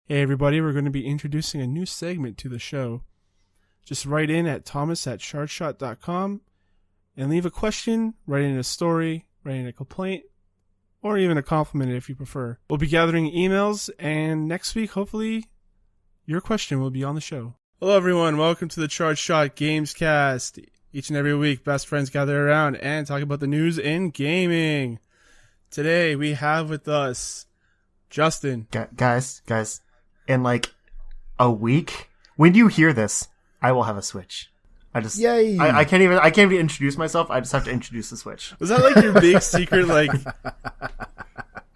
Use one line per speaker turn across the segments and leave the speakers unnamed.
Hey everybody, we're going to be introducing a new segment to the show. Just write in at thomas@shardshot.com and leave a question, write in a story, write in a complaint, or even a compliment if you prefer. We'll be gathering emails, and next week, hopefully, your question will be on the show. Hello everyone, welcome to the Charge Shot Gamescast. Each and every week, best friends gather around and talk about the news in gaming. Today, we have with us Justin.
Guys, in like a week, when you hear this, I will have a Switch.
Yay!
I can't even introduce myself. I just have to introduce the Switch.
Was that like your big secret,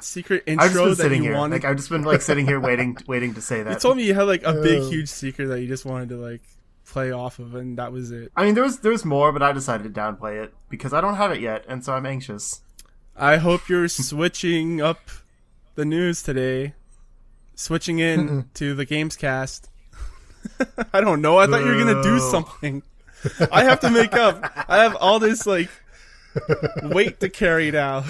secret intro
I've just been
that
sitting
you
here.
wanted?
I've just been sitting here waiting to say that.
You told me you had like a big, huge secret that you just wanted to play off of, and that was it.
I mean, there was more, but I decided to downplay it because I don't have it yet, and so I'm anxious.
I hope you're switching up the news today. Switching in to the Gamescast. I don't know. I thought you were going to do something. I have to make up. I have all this, weight to carry now.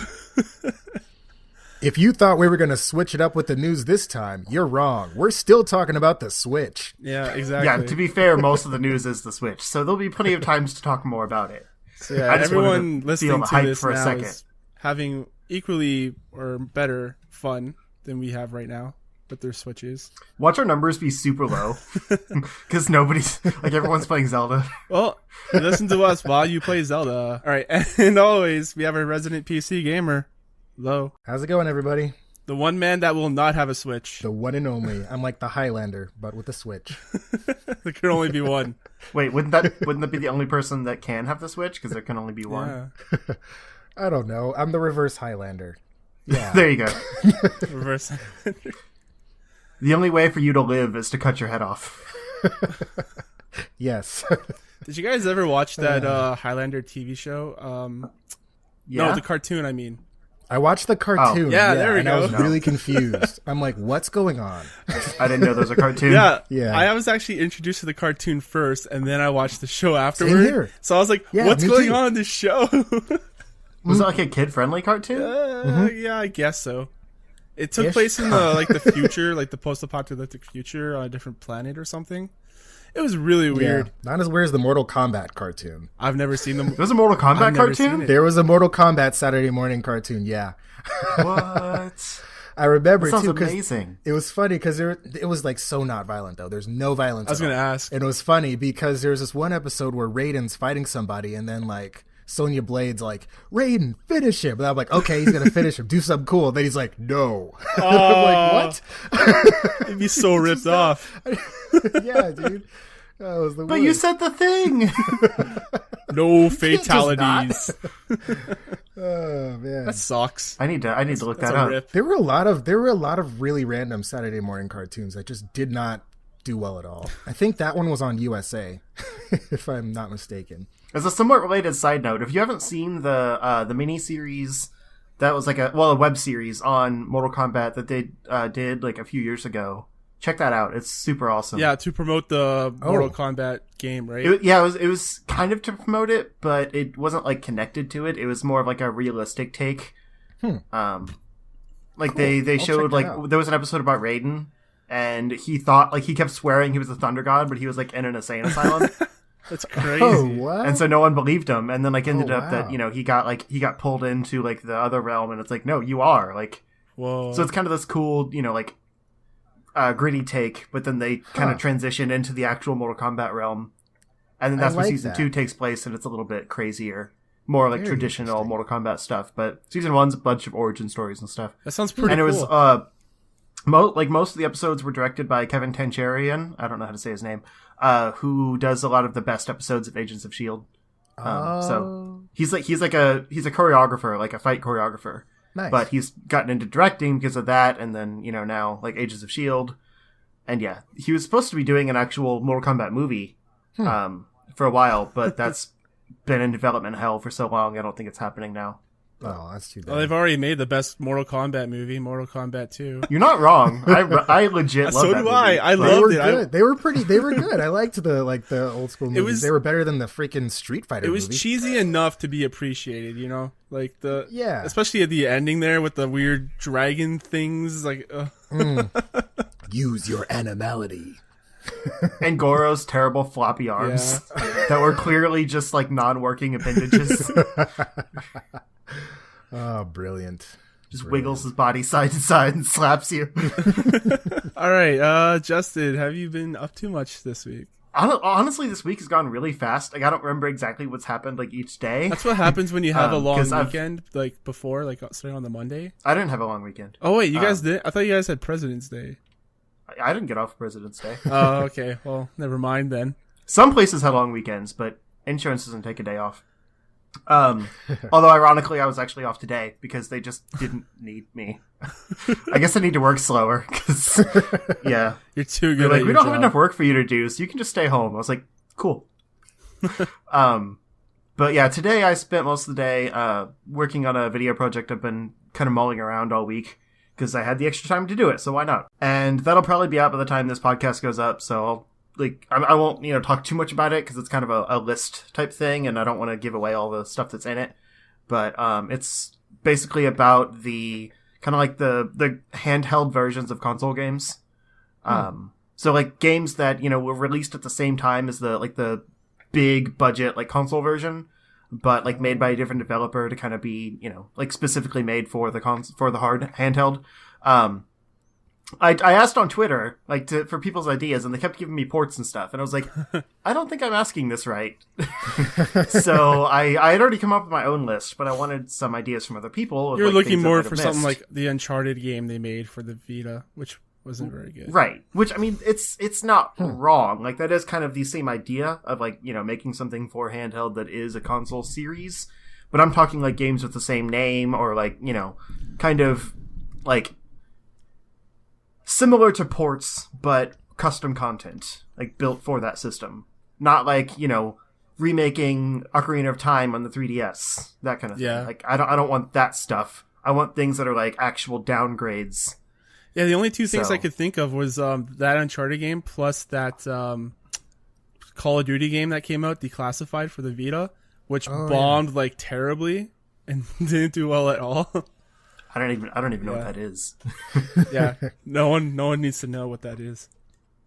If you thought we were going to switch it up with the news this time, you're wrong. We're still talking about the Switch.
Yeah, exactly.
Yeah, to be fair, most of the news is the Switch, so there'll be plenty of times to talk more about it.
So yeah, everyone listening to this
for a
now
second.
is having equally or better fun than we have right now with their Switches.
Watch our numbers be super low because everyone's playing Zelda.
Well, listen to us while you play Zelda. All right, and always we have a resident PC gamer, Lo.
How's it going, everybody?
The one man that will not have a Switch.
The one and only. I'm like the Highlander, but with a Switch.
There can only be one.
Wait, wouldn't that be the only person that can have the Switch? Because there can only be one.
Yeah.
I don't know. I'm the reverse Highlander. Yeah.
There you go.
Reverse.
The only way for you to live is to cut your head off.
Yes.
Did you guys ever watch that Highlander TV show?
Yeah.
No, the cartoon, I mean.
I watched the cartoon.
Oh. Yeah, there we
and
go.
I was really confused. I'm like, what's going on?
I didn't know there was a cartoon.
Yeah. I was actually introduced to the cartoon first, and then I watched the show afterward.
Same here.
So I was like,
Yeah,
what's
me
going
too.
on in this show?
Was it like a kid-friendly cartoon?
Yeah, I guess so. It took place in the future, like the post-apocalyptic future on a different planet or something. It was really weird.
Yeah. Not as weird as the Mortal Kombat cartoon.
I've never seen them.
There was a Mortal Kombat
I've never seen
cartoon?
it.
There was a Mortal Kombat Saturday morning cartoon, yeah.
What?
I remember
That sounds
too, 'cause
amazing.
it was funny because it was so not violent though. There's no violence.
I was going to ask.
And it was funny because there's this one episode where Raiden's fighting somebody, and then Sonya Blade's like, Raiden, finish him. And I'm like, okay, he's gonna finish him. Do something cool. Then he's like, no. I'm like, what?
It'd be so ripped off.
Yeah, dude. That was the
But you said the thing!
No fatalities.
Oh man.
That sucks.
I need to look
That's
that
a
up.
rip.
There were a lot of really random Saturday morning cartoons that just did not do well at all. I think that one was on USA, if I'm not mistaken.
As a somewhat related side note, if you haven't seen the mini-series that was a web series on Mortal Kombat that they did a few years ago, check that out. It's super awesome.
Yeah, to promote the Mortal Kombat game, right?
It was kind of to promote it, but it wasn't connected to it. It was more of a realistic take. Cool. They showed there was an episode about Raiden, and he thought he kept swearing he was a Thunder God, but he was in an insane asylum.
That's crazy.
Oh, what?
And so no one believed him, and then ended up
wow.
that he got pulled into the other realm, and it's no, you are
Whoa.
So it's kind of this cool gritty take, but then they kind of transition into the actual Mortal Kombat realm, and then that's where season 2 takes place, and it's a little bit crazier, more
Very
traditional Mortal Kombat stuff. But season 1's a bunch of origin stories and stuff.
That sounds pretty
And it
cool.
was most of the episodes were directed by Kevin Tancharian. I don't know how to say his name. Who does a lot of the best episodes of Agents of S.H.I.E.L.D. So he's a choreographer, a fight choreographer.
Nice.
But he's gotten into directing because of that, and then now Agents of S.H.I.E.L.D. And yeah, he was supposed to be doing an actual Mortal Kombat movie for a while, but that's been in development hell for so long. I don't think it's happening now.
Oh, that's too bad.
Well, they've already made the best Mortal Kombat movie, Mortal Kombat 2.
You're not wrong. I legit love
So
that
do
movie.
I. I
They
loved
were
it.
good. They were good. I liked the old school movies. They were better than the freaking Street Fighter
It was
movie.
cheesy enough to be appreciated,
Yeah.
especially at the ending there with the weird dragon things.
Use your animality.
And Goro's terrible floppy arms that were clearly just like non-working appendages.
Oh, brilliant.
Just wiggles his body side to side and slaps you.
All right, Justin, have you been up to much this week?
Honestly, this week has gone really fast. Like, I don't remember exactly what's happened like each day.
That's what happens when you have a long weekend, like before, like starting on the Monday.
I didn't have a long weekend.
Oh wait, you guys did? I thought you guys had President's Day.
I didn't get off President's Day.
Oh, okay. Well, never mind then.
Some places had long weekends, but insurance doesn't take a day off. Although ironically, I was actually off today because they just didn't need me. I guess I need to work slower because, yeah,
you're too good.
Like, we don't have enough work for you to do, so you can just stay home. I was like, cool. But yeah, today I spent most of the day working on a video project I've been kind of mulling around all week because I had the extra time to do it, so why not? And that'll probably be out by the time this podcast goes up, so I won't talk too much about it because it's kind of a list type thing, and I don't want to give away all the stuff that's in it. But it's basically about the kind of like the handheld versions of console games. So like games that were released at the same time as the big budget like console version, but like made by a different developer to kind of be like specifically made for the hard handheld. I asked on Twitter, for people's ideas, and they kept giving me ports and stuff. And I was like, I don't think I'm asking this right. So I had already come up with my own list, but I wanted some ideas from other people.
You're looking more for something like the Uncharted game they made for the Vita, which wasn't very good.
Right. Which, I mean, it's not wrong. Like, that is kind of the same idea of, making something for handheld that is a console series. But I'm talking, games with the same name or, kind of, similar to ports, but custom content, built for that system. Not remaking Ocarina of Time on the 3DS, that kind of thing.
Yeah.
I don't want that stuff. I want things that are actual downgrades.
Yeah, the only two things I could think of was that Uncharted game plus that Call of Duty game that came out, Declassified for the Vita, which bombed terribly and didn't do well at all.
I don't even know what that is.
Yeah, no one needs to know what that is.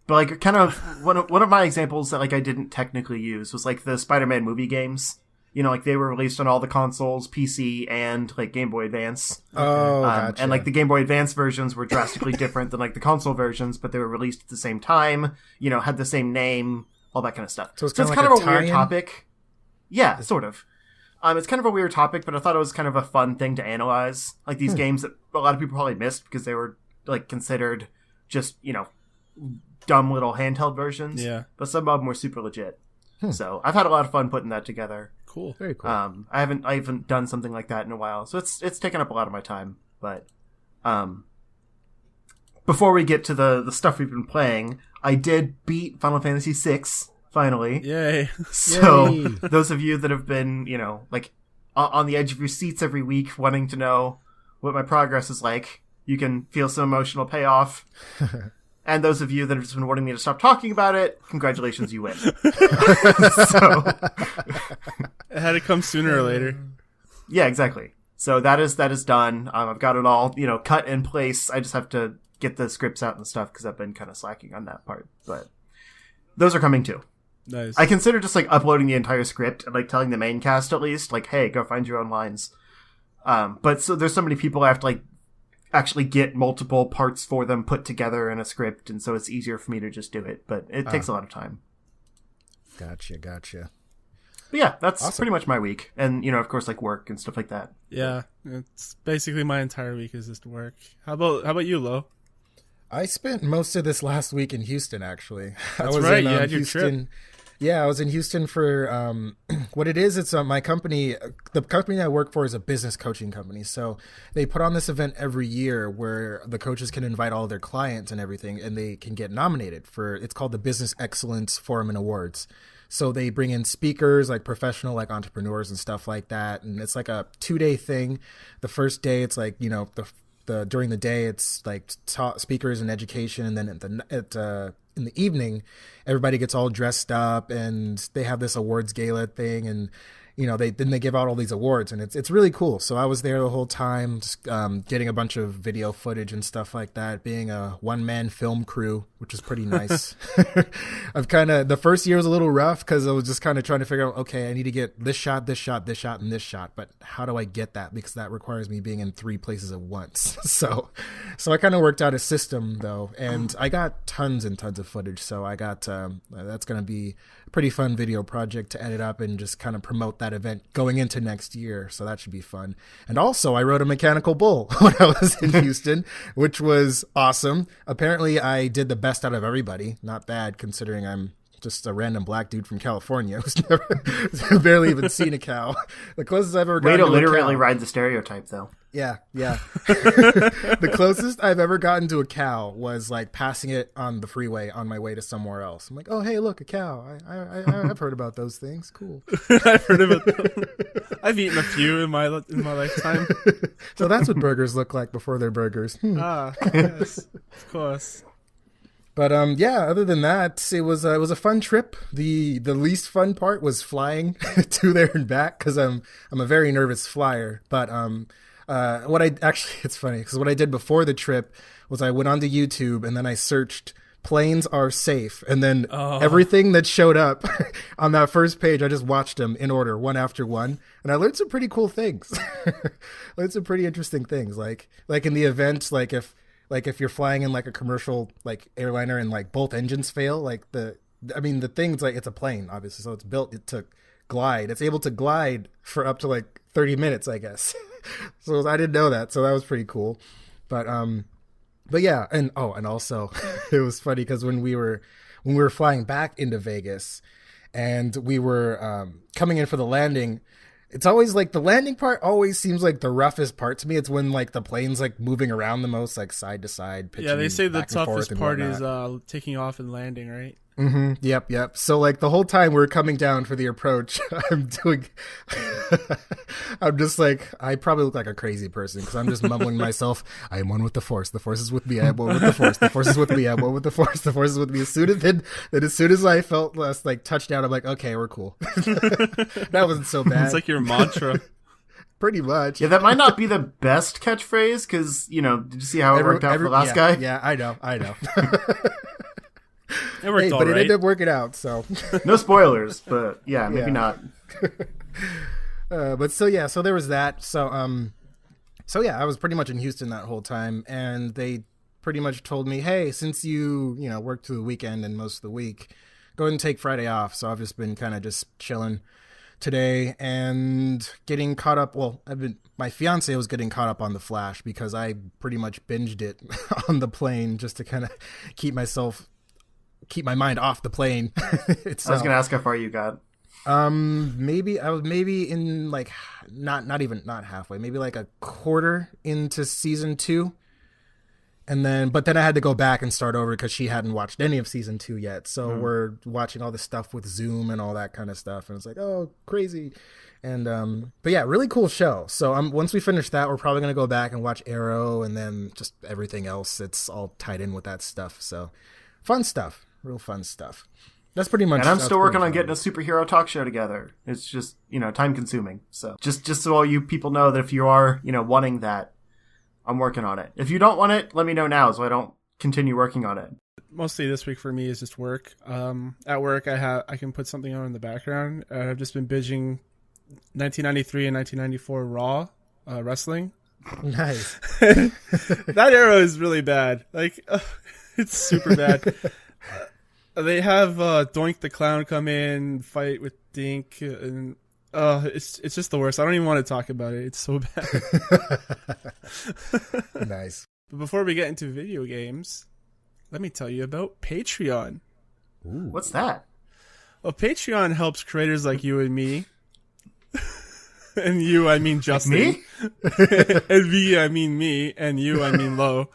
But kind of one of my examples that I didn't technically use was the Spider-Man movie games. They were released on all the consoles, PC, and Game Boy Advance.
Oh, gotcha.
And the Game Boy Advance versions were drastically different than the console versions, but they were released at the same time. Had the same name, all that kind of stuff.
So it's
kind of a weird topic. Yeah, sort of. It's kind of a weird topic, but I thought it was kind of a fun thing to analyze. These games that a lot of people probably missed because they were considered just dumb little handheld versions.
Yeah.
But some of them were super legit. So I've had a lot of fun putting that together.
Cool.
Very cool.
I haven't done something like that in a while, so it's taken up a lot of my time. But before we get to the stuff we've been playing, I did beat Final Fantasy VI finally.
Yay!
So
Yay.
Those of you that have been on the edge of your seats every week, wanting to know what my progress is like, you can feel some emotional payoff. And those of you that have just been wanting me to stop talking about it, congratulations, you win. So,
It had to come sooner or later.
yeah, exactly. So that is done. I've got it all, cut in place. I just have to get the scripts out and stuff because I've been kind of slacking on that part. But those are coming too.
Nice.
I consider just uploading the entire script and telling the main cast at least, hey, go find your own lines. But so there's so many people I have to actually get multiple parts for them put together in a script, and so it's easier for me to just do it, but it takes a lot of time.
Gotcha.
But yeah, that's
Awesome.
pretty much my week, and of course work and stuff like that.
Yeah, it's basically my entire week is just work. How about you, Lo?
I spent most of this last week in Houston, actually.
That's
I was
right,
in,
you had your
Houston.
trip.
Yeah, I was in Houston for what it is. It's my company. The company I work for is a business coaching company. So they put on this event every year where the coaches can invite all their clients and everything, and they can get nominated for. It's called the Business Excellence Forum and Awards. So they bring in speakers, professional, entrepreneurs and stuff like that, and it's a 2-day thing. The first day, it's the during the day, it's speakers and education, and then in the evening, everybody gets all dressed up and they have this awards gala thing, and they give out all these awards, and it's really cool. So I was there the whole time, just, getting a bunch of video footage and stuff like that, being a one-man film crew, which is pretty nice. The first year was a little rough because I was just kind of trying to figure out, okay, I need to get this shot, this shot, this shot, and this shot, but how do I get that? Because that requires me being in 3 places at once. So I kind of worked out a system though, and I got tons and tons of footage. So I got, that's going to be a pretty fun video project to edit up and just kind of promote that event going into next year. So that should be fun. And also I rode a mechanical bull when I was in Houston, which was awesome. Apparently I did the best out of everybody. Not bad considering I'm just a random black dude from California who's never barely even seen a cow. The closest I've ever gotten to
literally ride the stereotype though.
Yeah. The closest I've ever gotten to a cow was like passing it on the freeway on my way to somewhere else. I'm like, oh, hey, look, a cow. I've heard about those things. Cool.
I've heard about them. I've eaten a few in my lifetime.
So that's what burgers look like before they're burgers.
Yes, of course.
But other than that, it was a fun trip. The least fun part was flying to there and back because I'm a very nervous flyer. But it's funny because what I did before the trip was I went onto YouTube and then I searched planes are safe, and then everything that showed up on that first page, I just watched them in order, one after one, and I learned some pretty cool things. Learned some pretty interesting things, like in the event, if you're flying in like a commercial like airliner and like both engines fail, the thing's like, it's a plane obviously, so it's built to glide. It's able to glide for up to like 30 minutes, I guess. So I didn't know that, so that was pretty cool. But yeah, and also it was funny because when we were flying back into Vegas and we were coming in for the landing, it's always like the landing part always seems like the roughest part to me. It's when like the plane's like moving around the most, like side to side.
Yeah, they say the toughest part is taking off and landing, right?
Mm-hmm. Yep. So like the whole time we're coming down for the approach, I'm just like, I probably look like a crazy person because I'm just mumbling to myself, I am one with the force. The force is with me. I am one with the force. The force is with me. I am one with the force. The force is with me. As soon as I felt less like touchdown, I'm like, okay, we're cool. That wasn't so bad.
It's like your mantra.
Pretty much.
Yeah, that might not be the best catchphrase because, did you see how it worked out for the last guy?
Yeah, I know.
It worked
but it ended up working out, so.
No spoilers, but yeah, maybe not.
So there was that. So I was pretty much in Houston that whole time, and they pretty much told me, hey, since you worked through the weekend and most of the week, go ahead and take Friday off. So I've just been kind of just chilling today and getting caught up. Well, my fiance was getting caught up on The Flash because I pretty much binged it on the plane just to kind of keep my mind off the plane.
I was going to ask how far you got.
Maybe I was in like not halfway, maybe like a quarter into season 2. But then I had to go back and start over because she hadn't watched any of season 2 yet. So we're watching all this stuff with Zoom and all that kind of stuff. And it's like, oh, crazy. And, but yeah, really cool show. So once we finish that, we're probably going to go back and watch Arrow and then just everything else. It's all tied in with that stuff. So fun stuff, real fun stuff. That's pretty much.
And I'm still working on getting a superhero talk show together. It's just, time consuming. So just so all you people know that if you are, wanting that, I'm working on it. If you don't want it, let me know now so I don't continue working on it.
Mostly this week for me is just work. At work, I can put something on in the background. I've just been binging 1993 and 1994 Raw wrestling.
Nice.
That era is really bad. Like, it's super bad. They have Doink the Clown come in, fight with Dink, and it's just the worst. I don't even want to talk about it. It's so bad.
Nice.
But before we get into video games, let me tell you about Patreon.
Ooh. What's that?
Well, Patreon helps creators like you and me. And you, I mean Justin.
Like me?
And me, I mean me. And you, I mean Lo.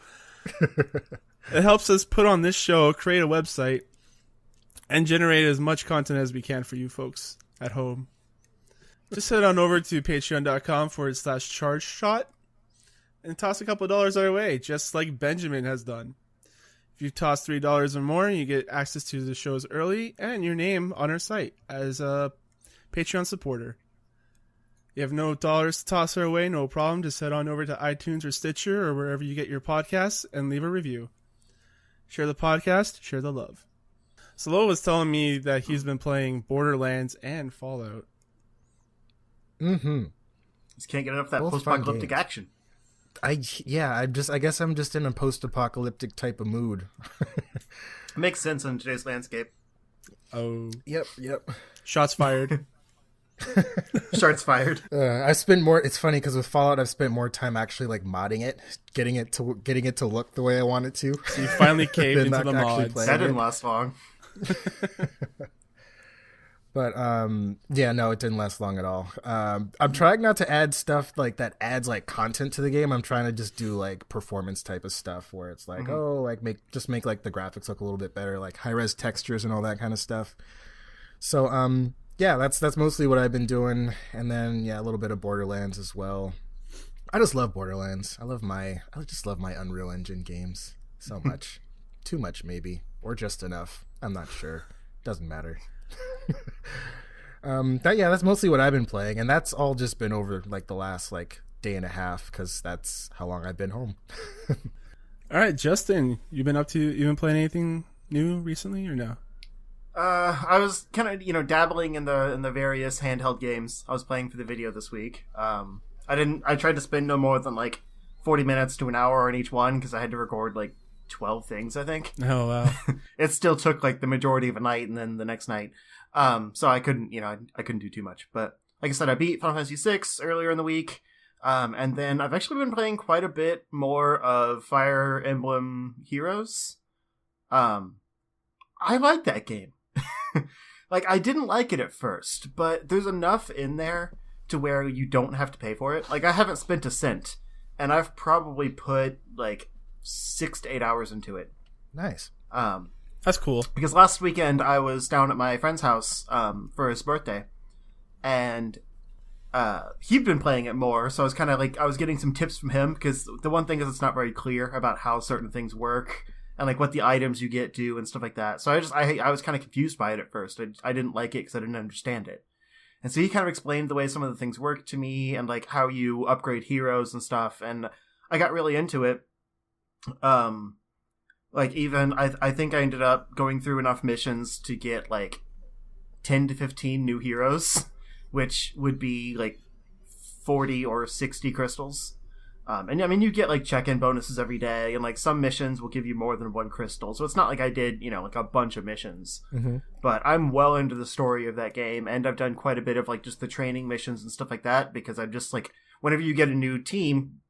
It helps us put on this show, create a website, and generate as much content as we can for you folks at home. Just head on over to patreon.com/chargeshot and toss a couple dollars our way, just like Benjamin has done. If you toss $3 or more, you get access to the shows early and your name on our site as a Patreon supporter. You have no dollars to toss our way, no problem. Just head on over to iTunes or Stitcher or wherever you get your podcasts and leave a review. Share the podcast, share the love. Solo was telling me that he's been playing Borderlands and Fallout.
Mm-hmm.
Just can't get enough of that post-apocalyptic action.
I guess I'm just in a post-apocalyptic type of mood.
Makes sense in today's landscape.
Oh.
Yep.
Shots fired.
Shots fired.
I spent more. It's funny because with Fallout, I've spent more time actually like modding it, getting it to look the way I want it to.
So you finally caved into the mods.
That didn't last long.
But yeah, no, it didn't last long at all. I'm trying not to add stuff like that adds like content to the game. I'm trying to just do like performance type of stuff where it's like, make like the graphics look a little bit better, like high res textures and all that kind of stuff. So yeah, that's mostly what I've been doing, and then a little bit of Borderlands as well. I just love Borderlands. I just love my Unreal Engine games so much. Too much maybe, or just enough. I'm not sure. Doesn't matter. That's mostly what I've been playing, and that's all just been over like the last like day and a half because that's how long I've been home.
All right, Justin, you been playing anything new recently or no?
I was kind of dabbling in the various handheld games I was playing for the video this week. I tried to spend no more than like 40 minutes to an hour on each one because I had to record like 12 things, I think.
Oh wow.
It still took like the majority of a night and then the next night. So I couldn't do too much. But like I said, I beat Final Fantasy VI earlier in the week. And then I've actually been playing quite a bit more of Fire Emblem Heroes. I like that game. Like, I didn't like it at first, but there's enough in there to where you don't have to pay for it. Like, I haven't spent a cent, and I've probably put like 6 to 8 hours into it.
Nice.
That's cool.
Because last weekend I was down at my friend's house for his birthday, and he'd been playing it more, so I was kind of like, I was getting some tips from him, because the one thing is it's not very clear about how certain things work and like what the items you get do and stuff like that. So I was kind of confused by it at first. I didn't like it because I didn't understand it. And so he kind of explained the way some of the things work to me and like how you upgrade heroes and stuff, and I got really into it. Like even I think I ended up going through enough missions to get like 10 to 15 new heroes, which would be like 40 or 60 crystals. And I mean, you get like check-in bonuses every day, and like some missions will give you more than one crystal. So it's not like I did, like a bunch of missions. Mm-hmm. But I'm well into the story of that game, and I've done quite a bit of like just the training missions and stuff like that, because I'm just like, whenever you get a new team,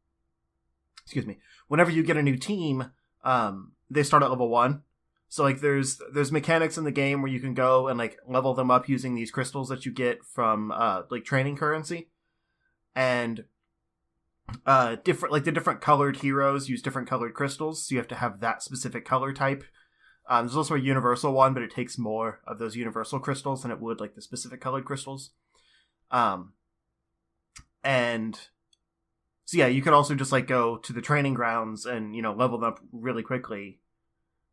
they start at level 1. So like there's mechanics in the game where you can go and like level them up using these crystals that you get from like training currency. And the different colored heroes use different colored crystals, so you have to have that specific color type. There's also a universal one, but it takes more of those universal crystals than it would like the specific colored crystals. And so yeah, you could also just like go to the training grounds and level them up really quickly.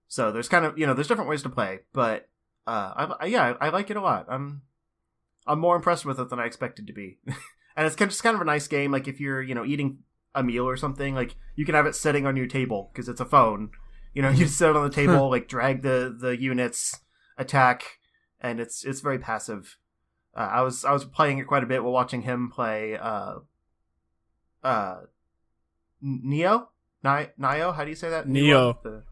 So there's kind of there's different ways to play, but I like it a lot. I'm more impressed with it than I expected to be. And it's just kind of a nice game. Like if you're, eating a meal or something, like you can have it sitting on your table because it's a phone. You just sit on the table, like drag the units, attack, and it's very passive. I was playing it quite a bit while watching him play Neo? Nio? How do you say that?
Neo.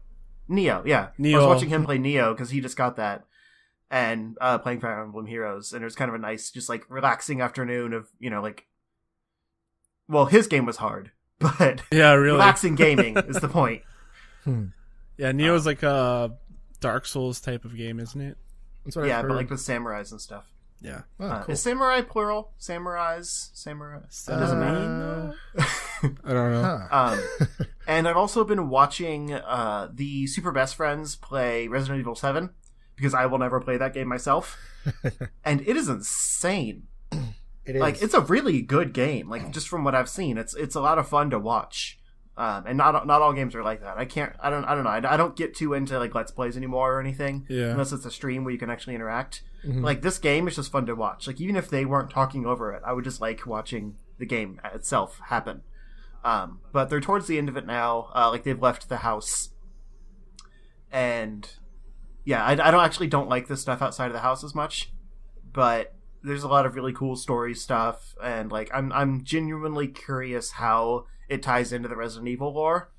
Neo, yeah.
Neo.
I was watching him play Neo because he just got that. And playing Fire Emblem Heroes, and it was kind of a nice, just like relaxing afternoon of well, his game was hard, but
yeah, really
relaxing gaming is the point.
Yeah, Neo's like a Dark Souls type of game, isn't it?
That's what I've heard.
But like with samurais and stuff.
Yeah.
Oh, cool.
Is samurai plural? Samurais? Samurai?
That doesn't mean. I don't know.
Huh.
And I've also been watching the Super Best Friends play Resident Evil 7. Because I will never play that game myself. And it is insane.
It is.
Like, it's a really good game. Like, just from what I've seen, it's a lot of fun to watch. And not all games are like that. I don't know. I don't get too into like Let's Plays anymore or anything.
Yeah.
Unless it's a stream where you can actually interact.
Mm-hmm.
Like this game is just fun to watch. Like even if they weren't talking over it, I would just like watching the game itself happen. But they're towards the end of it now. Like they've left the house. And yeah, I don't like this stuff outside of the house as much. But there's a lot of really cool story stuff, and like I'm genuinely curious how it ties into the Resident Evil lore.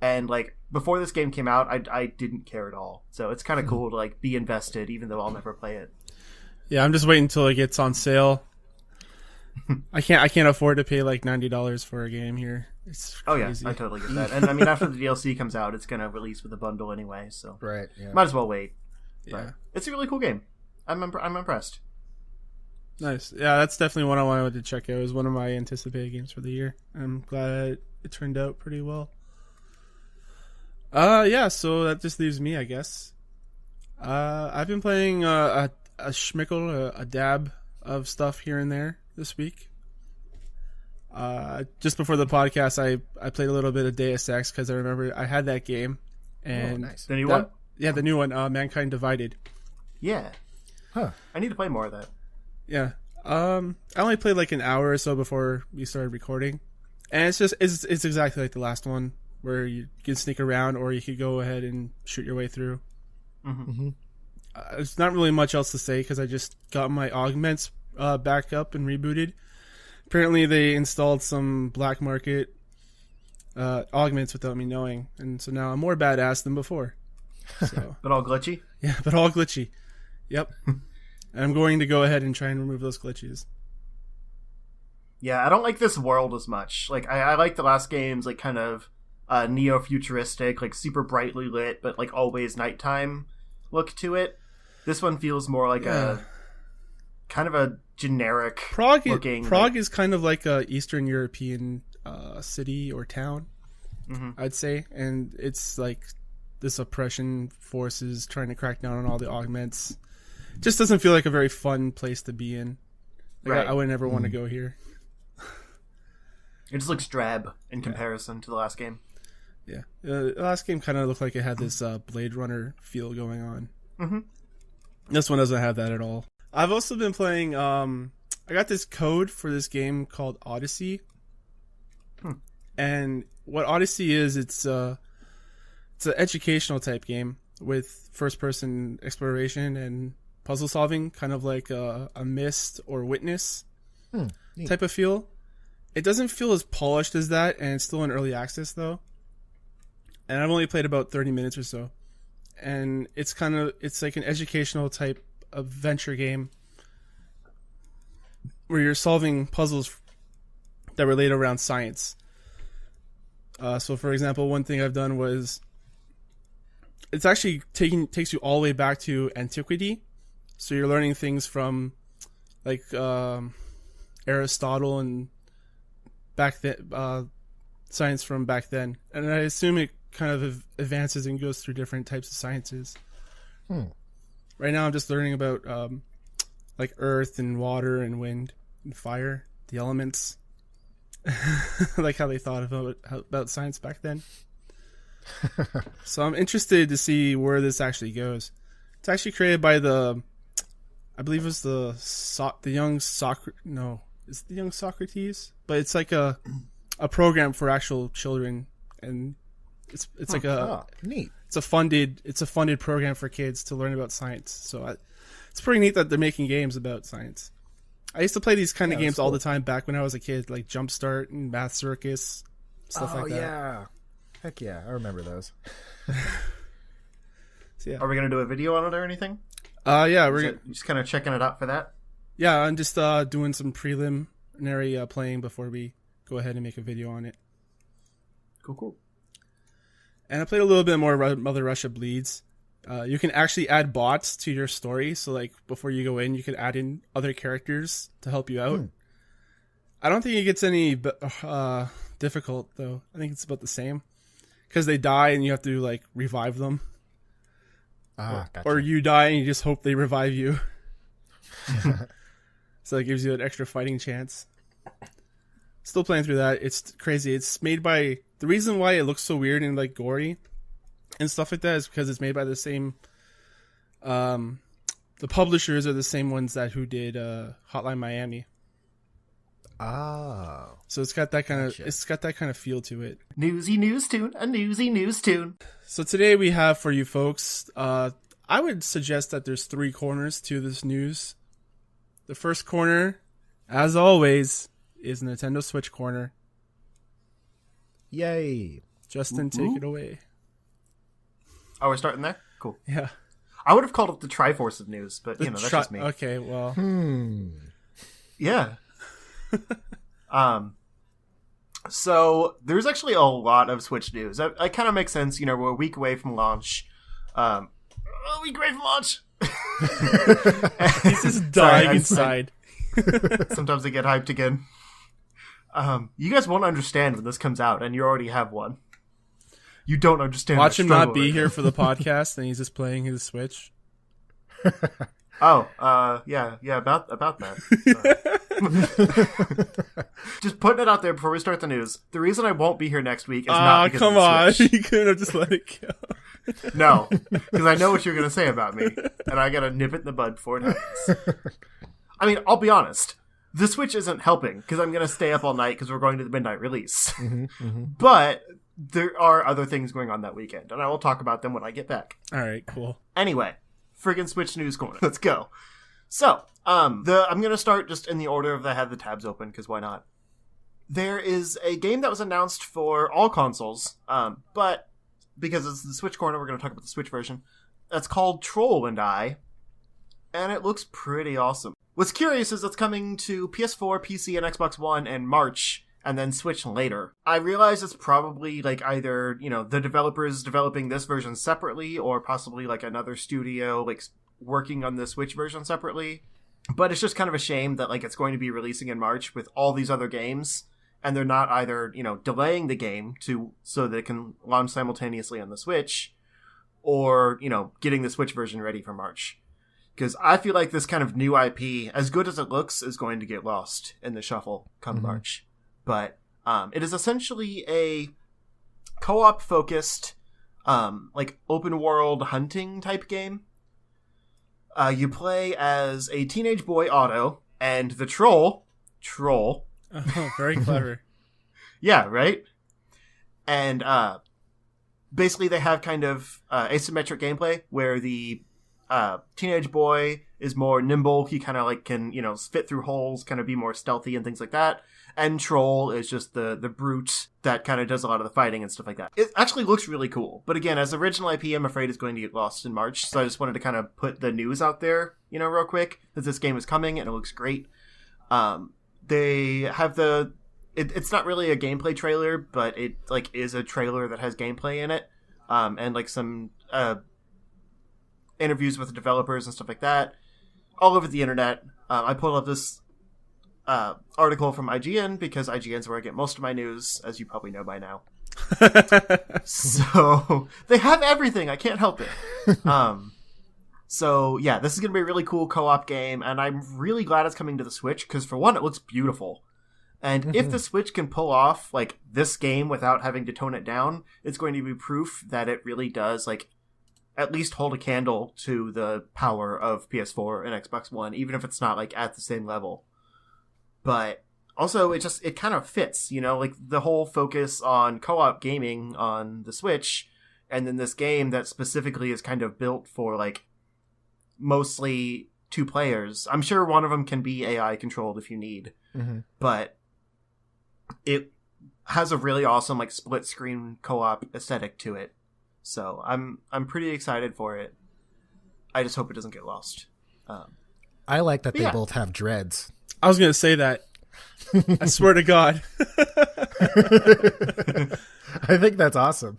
And like before this game came out, I didn't care at all. So it's kind of cool to like be invested, even though I'll never play it.
Yeah, I'm just waiting until it gets on sale. I can't afford to pay like $90 for a game here. It's crazy.
Oh yeah, I totally get that. And I mean, after the DLC comes out, it's gonna release with a bundle anyway. So
Right. Yeah.
might as well wait.
Yeah,
But it's a really cool game. I'm impressed.
nice. Yeah, that's definitely one I wanted to check out. It was one of my anticipated games for the year. I'm glad it turned out pretty well. Yeah, so that just leaves me, I guess. I've been playing a schmickle, a dab of stuff here and there this week. Just before the podcast, I played a little bit of Deus Ex because I remember I had that game. And
nice.
The new one?
Yeah, the new one, Mankind Divided.
Yeah.
Huh.
I need to play more of that.
Yeah. I only played like an hour or so before we started recording. And it's exactly like the last one, where you can sneak around or you could go ahead and shoot your way through.
Mm-hmm.
There's not really much else to say because I just got my augments back up and rebooted. Apparently they installed some black market augments without me knowing, and so now I'm more badass than before. So
But all glitchy?
yeah, but all glitchy. Yep. And I'm going to go ahead and try and remove those glitches.
Yeah, I don't like this world as much. Like, I like the last game's, like, kind of neo-futuristic, like, super brightly lit, but, like, always nighttime look to it. This one feels more like a kind of a generic looking...
Prague is kind of like a Eastern European city or town, I'd say. And it's, like, this oppression forces trying to crack down on all the augments. It just doesn't feel like a very fun place to be in. Like,
Right.
I would never want to go here.
It just looks drab in comparison to the last game.
Yeah, the last game kind of looked like it had this Blade Runner feel going on.
Mm-hmm.
This one doesn't have that at all. I've also been playing. I got this code for this game called Odyssey, and what Odyssey is, it's an educational type game with first-person exploration and puzzle solving, kind of like a Myst or Witness type of feel. It doesn't feel as polished as that, and it's still in early access though. And I've only played about 30 minutes or so. And it's like an educational type adventure game where you're solving puzzles that relate around science. So for example, one thing I've done was it's actually takes you all the way back to antiquity. So you're learning things from like Aristotle and back then, science from back then, and I assume it kind of advances and goes through different types of sciences. Right now I'm just learning about like earth and water and wind and fire, the elements. Like how they thought about science back then. So I'm interested to see where this actually goes. It's actually created by I believe it was the young Socrates, but it's like a program for actual children, and it's like
neat.
It's a funded program for kids to learn about science. So it's pretty neat that they're making games about science. I used to play these kind of games all the time back when I was a kid, like Jumpstart and Math Circus, stuff like that. Oh
yeah, heck yeah, I remember those.
So, yeah.
Are we going to do a video on it or anything?
Yeah, we're
just kind of checking it out for that.
Yeah, I'm just doing some preliminary playing before we go ahead and make a video on it.
Cool.
And I played a little bit more Mother Russia Bleeds. You can actually add bots to your story, so like before you go in, you can add in other characters to help you out. I don't think it gets any difficult though. I think it's about the same because they die and you have to like revive them.
Gotcha.
Or you die and you just hope they revive you. So it gives you an extra fighting chance. Still playing through that. It's crazy. It's made by the reason why it looks so weird and like gory and stuff like that is because it's made by the same. The publishers are the same ones who did Hotline Miami.
Oh.
So it's got that kind of feel to it.
Newsy news tune, a newsy news tune.
So today we have for you folks, I would suggest that there's 3 corners to this news. The first corner, as always, is Nintendo Switch corner.
Yay.
Justin, take it away.
Oh, we're starting there? Cool.
Yeah.
I would have called it the Triforce of news, but that's just me.
Okay, well.
Yeah. So there's actually a lot of Switch news. It kind of makes sense. We're a week away from launch. A week away from launch.
He's just dying inside.
Sometimes I get hyped again. You guys won't understand when this comes out, and you already have one. You don't understand.
Watch him not be here for the podcast, and he's just playing his Switch.
Yeah, about that. Just putting it out there before we start the news. The reason I won't be here next week is not because
come
of the
on.
Switch.
You couldn't have just let it go.
No, because I know what you're going to say about me, and I got to nip it in the bud before it happens. I mean, I'll be honest. The Switch isn't helping, because I'm going to stay up all night because we're going to the midnight release. But there are other things going on that weekend, and I will talk about them when I get back.
All right, cool.
Anyway, friggin' Switch news corner. Let's go. So, I'm going to start just in the order of I have the tabs open, because why not? There is a game that was announced for all consoles, but because it's the Switch corner, we're going to talk about the Switch version. That's called Troll and I, and it looks pretty awesome. What's curious is it's coming to PS4, PC, and Xbox One in March, and then Switch later. I realize it's probably like either, the developers developing this version separately, or possibly like another studio like working on the Switch version separately. But it's just kind of a shame that like it's going to be releasing in March with all these other games, and they're not either, delaying the game so that it can launch simultaneously on the Switch, or, getting the Switch version ready for March. Because I feel like this kind of new IP, as good as it looks, is going to get lost in the shuffle come March. But it is essentially a co-op focused, like open world hunting type game. You play as a teenage boy, Otto, and the troll.
Oh, very clever.
Yeah, right? And basically they have kind of asymmetric gameplay where the teenage boy is more nimble. He kind of like can, fit through holes, kind of be more stealthy and things like that. And Troll is just the brute that kind of does a lot of the fighting and stuff like that. It actually looks really cool. But again, as original IP, I'm afraid it's going to get lost in March. So I just wanted to kind of put the news out there, real quick, that this game is coming and it looks great. They have it's not really a gameplay trailer, but it like is a trailer that has gameplay in it. And like some interviews with the developers and stuff like that all over the internet. I pulled up this article from IGN because IGN's where I get most of my news, as you probably know by now. So they have everything. I can't help it. So yeah, this is going to be a really cool co-op game, and I'm really glad it's coming to the Switch because for one, it looks beautiful. And if the Switch can pull off like this game without having to tone it down, it's going to be proof that it really does like at least hold a candle to the power of PS4 and Xbox One, even if it's not like at the same level. But also it kind of fits, like the whole focus on co-op gaming on the Switch, and then this game that specifically is kind of built for like mostly 2 players. I'm sure one of them can be AI controlled if you need, but it has a really awesome like split screen co-op aesthetic to it. So I'm pretty excited for it. I just hope it doesn't get lost.
I like that they both have dreads.
I was going to say that. I swear to God.
I think that's awesome.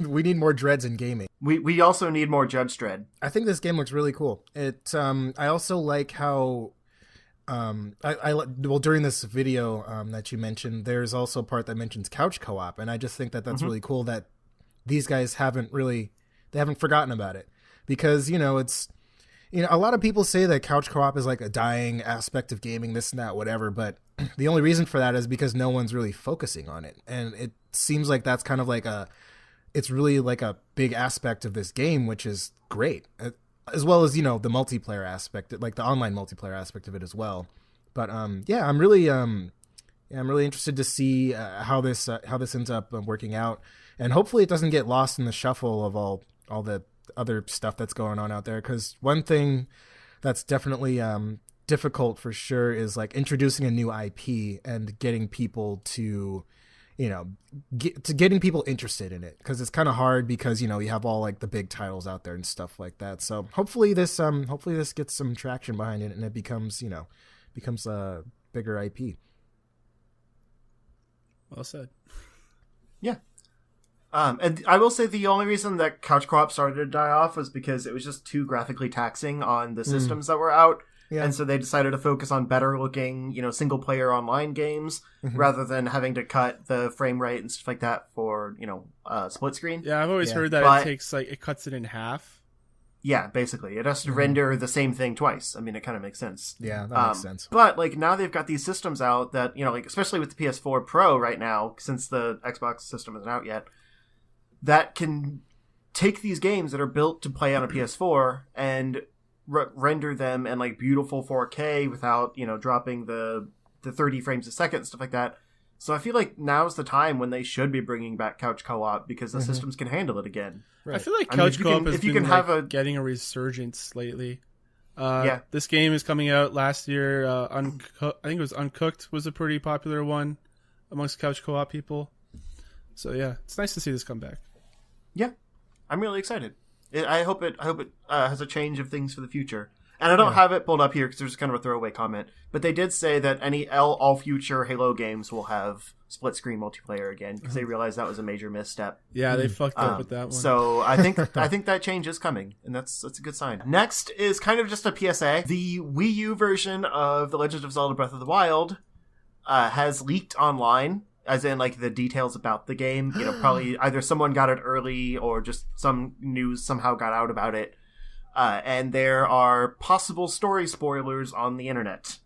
We need more dreads in gaming.
We also need more Judge Dredd.
I think this game looks really cool. I also like how during this video that you mentioned, there's also a part that mentions couch co-op, and I just think that that's really cool that these guys haven't forgotten about it, because it's a lot of people say that couch co-op is like a dying aspect of gaming, this and that, whatever, but the only reason for that is because no one's really focusing on it, and it seems like that's kind of like it's really like a big aspect of this game, which is great, as well as, you know, the multiplayer aspect, like the online multiplayer aspect of it as well. But yeah, I'm really interested to see how this ends up working out, and hopefully it doesn't get lost in the shuffle of all the other stuff that's going on out there. Because one thing that's definitely difficult for sure is like introducing a new IP and getting people to, you know, getting people interested in it, because it's kind of hard because, you know, you have all like the big titles out there and stuff like that. So hopefully this gets some traction behind it and it becomes a bigger IP.
Well said.
Yeah. And I will say the only reason that couch co-op started to die off was because it was just too graphically taxing on the systems that were out. Yeah. And so they decided to focus on better looking, you know, single player online games rather than having to cut the frame rate and stuff like that for, you know, split screen.
Yeah, I've always heard that it cuts it in half.
Yeah, basically. It has to render the same thing twice. I mean, it kind of makes sense.
Yeah, that makes sense.
But, like, now they've got these systems out that, you know, like, especially with the PS4 Pro right now, since the Xbox system isn't out yet, that can take these games that are built to play on a PS4 and render them in, like, beautiful 4K without, you know, dropping the 30 frames a second and stuff like that. So I feel like now's the time when they should be bringing back couch co-op because the systems can handle it again.
Right. I feel like couch co-op has been getting a resurgence lately. This game is coming out last year. I think it was Uncooked was a pretty popular one amongst couch co-op people. So yeah, it's nice to see this come back.
Yeah, I'm really excited. I hope it has a change of things for the future. And I don't have it pulled up here because there's kind of a throwaway comment. But they did say that all future Halo games will have split-screen multiplayer again because they realized that was a major misstep.
Yeah, they fucked up with that one.
So I think that change is coming, and that's a good sign. Next is kind of just a PSA. The Wii U version of The Legend of Zelda Breath of the Wild has leaked online, as in like the details about the game. You know, probably either someone got it early or just some news somehow got out about it. And there are possible story spoilers on the internet.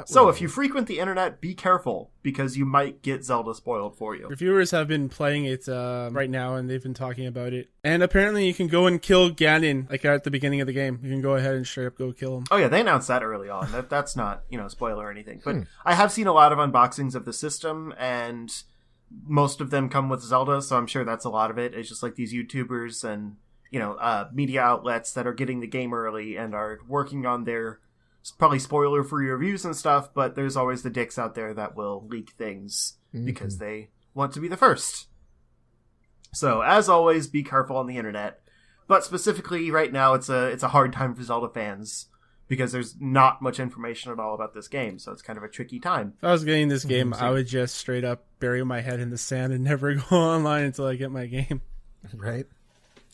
So if you frequent the internet, be careful, because you might get Zelda spoiled for you.
Reviewers have been playing it right now, and they've been talking about it. And apparently you can go and kill Ganon, like at the beginning of the game. You can go ahead and straight up go kill him.
Oh yeah, they announced that early on. That's not, you know, spoiler or anything. But I have seen a lot of unboxings of the system, and most of them come with Zelda, so I'm sure that's a lot of it. It's just like these YouTubers and, you know, media outlets that are getting the game early and are working on their probably spoiler-free reviews and stuff, but there's always the dicks out there that will leak things because they want to be the first. So, as always, be careful on the internet. But specifically, right now, it's a hard time for Zelda fans because there's not much information at all about this game, so it's kind of a tricky time.
If I was getting this game, I would just straight up bury my head in the sand and never go online until I get my game.
Right?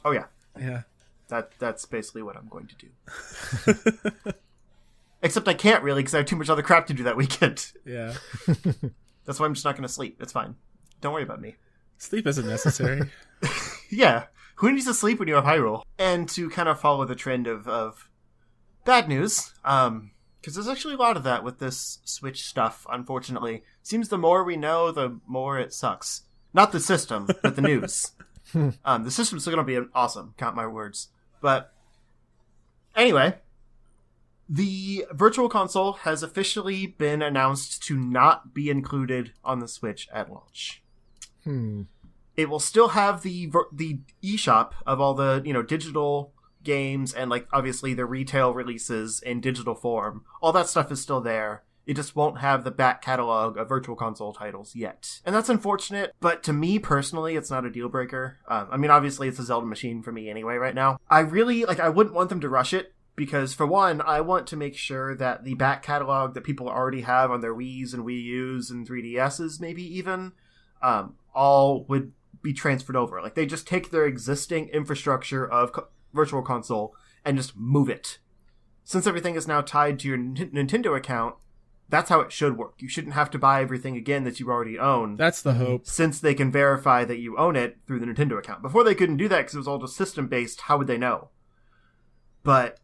Oh, yeah.
Yeah.
That's basically what I'm going to do. Except I can't really because I have too much other crap to do that weekend.
Yeah.
That's why I'm just not going to sleep. It's fine. Don't worry about me.
Sleep isn't necessary.
Yeah. Who needs to sleep when you have Hyrule? And to kind of follow the trend of bad news, because there's actually a lot of that with this Switch stuff, unfortunately. Seems the more we know, the more it sucks. Not the system, but the news. The system's still going to be awesome, count my words. But anyway, the Virtual Console has officially been announced to not be included on the Switch at launch. It will still have the eShop of all the, you know, digital games and, like, obviously the retail releases in digital form. All that stuff is still there. It just won't have the back catalog of Virtual Console titles yet. And that's unfortunate, but to me personally, it's not a deal breaker. I mean, obviously it's a Zelda machine for me anyway right now. I wouldn't want them to rush it, because for one, I want to make sure that the back catalog that people already have on their Wiis and Wii U's and 3DS's maybe even, all would be transferred over. Like, they just take their existing infrastructure of Virtual Console and just move it. Since everything is now tied to your Nintendo account, that's how it should work. You shouldn't have to buy everything again that you already own.
That's the hope.
Since they can verify that you own it through the Nintendo account. Before they couldn't do that because it was all just system-based. How would they know? But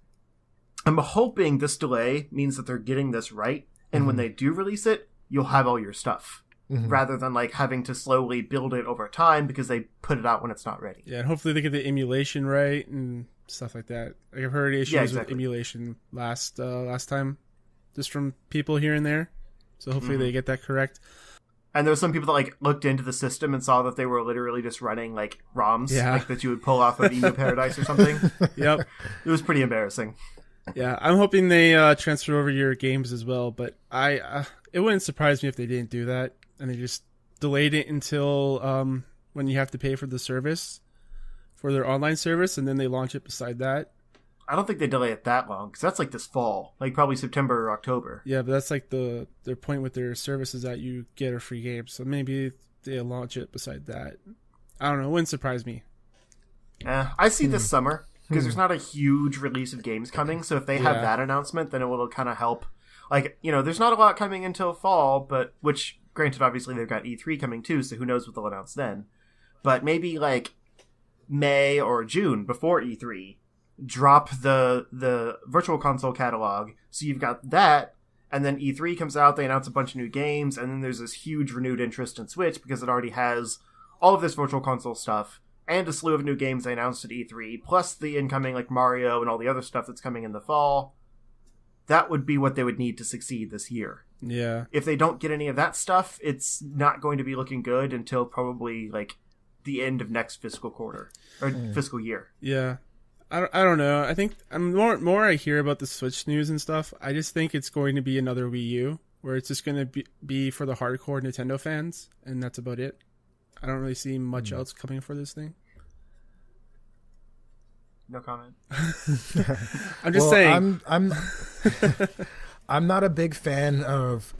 I'm hoping this delay means that they're getting this right. And when they do release it, you'll have all your stuff. rather than like having to slowly build it over time because they put it out when it's not ready.
Yeah, and hopefully they get the emulation right and stuff like that. Like I've heard issues with emulation last time, just from people here and there. So hopefully they get that correct.
And there were some people that like looked into the system and saw that they were literally just running like ROMs, like that you would pull off of EU Paradise or something.
Yep,
it was pretty embarrassing.
Yeah, I'm hoping they transfer over your games as well, but it wouldn't surprise me if they didn't do that and they just delayed it until when you have to pay for the service, for their online service, and then they launch it beside that.
I don't think they delay it that long because that's like this fall, like probably September or October.
Yeah, but that's like their point with their service is that you get a free game, so maybe they launch it beside that. I don't know, it wouldn't surprise me.
I see this summer. Because there's not a huge release of games coming, so if they have that announcement, then it will kind of help. Like, you know, there's not a lot coming until fall, but which, granted, obviously they've got E3 coming too, so who knows what they'll announce then. But maybe, like, May or June, before E3, drop the Virtual Console catalog, so you've got that, and then E3 comes out, they announce a bunch of new games, and then there's this huge renewed interest in Switch, because it already has all of this Virtual Console stuff, and a slew of new games they announced at E3, plus the incoming like Mario and all the other stuff that's coming in the fall. That would be what they would need to succeed this year.
Yeah.
If they don't get any of that stuff, it's not going to be looking good until probably like the end of next fiscal quarter or fiscal year.
Yeah. I don't know. I think more I hear about the Switch news and stuff, I just think it's going to be another Wii U where it's just going to be for the hardcore Nintendo fans, and that's about it. I don't really see much else coming for this thing.
No comment.
I'm just saying.
I'm not a big fan of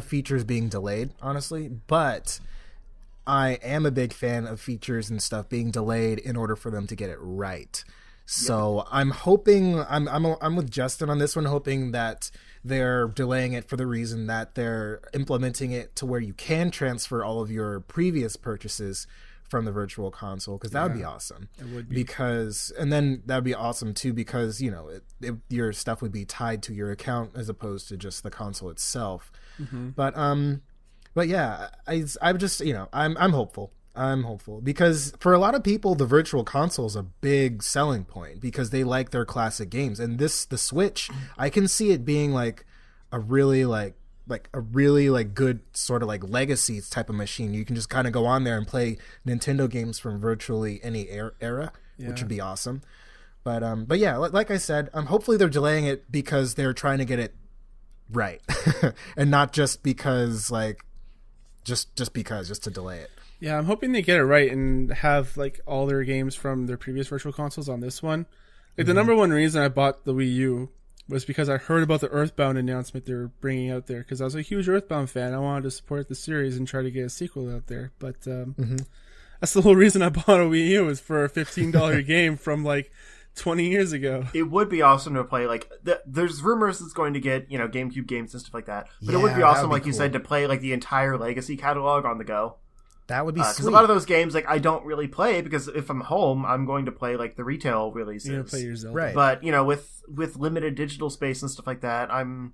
features being delayed, honestly, but I am a big fan of features and stuff being delayed in order for them to get it right. So I'm hoping I'm with Justin on this one, hoping that they're delaying it for the reason that they're implementing it to where you can transfer all of your previous purchases from the Virtual Console, because that would be awesome.
It would be.
And then that would be awesome too, because you know your stuff would be tied to your account as opposed to just the console itself. But yeah, I'm just I'm hopeful. I'm hopeful because for a lot of people, the Virtual Console is a big selling point because they like their classic games. And the Switch, I can see it being like a really good sort of like legacy type of machine. You can just kind of go on there and play Nintendo games from virtually any era, which would be awesome. But yeah, like I said, hopefully they're delaying it because they're trying to get it right, and not just because just to delay it.
Yeah, I'm hoping they get it right and have like all their games from their previous Virtual Consoles on this one. Like the number one reason I bought the Wii U was because I heard about the Earthbound announcement they're bringing out there, because I was a huge Earthbound fan. I wanted to support the series and try to get a sequel out there. But that's the whole reason I bought a Wii U, was for a $15 game from like 20 years ago.
It would be awesome to play like there's rumors it's going to get GameCube games and stuff like that. But it would be awesome, like you said, to play like the entire Legacy catalog on the go.
That would be sweet.
Because a lot of those games, like, I don't really play because if I'm home, I'm going to play like the retail releases.
You're gonna play your Zelda.
Right.
But with limited digital space and stuff like that, I don't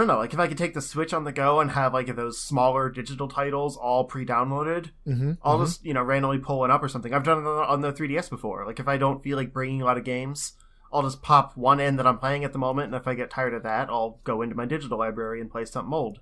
know. Like if I could take the Switch on the go and have like those smaller digital titles all pre-downloaded, I'll just randomly pull one up or something. I've done it on the 3DS before. Like if I don't feel like bringing a lot of games, I'll just pop one in that I'm playing at the moment, and if I get tired of that, I'll go into my digital library and play something old,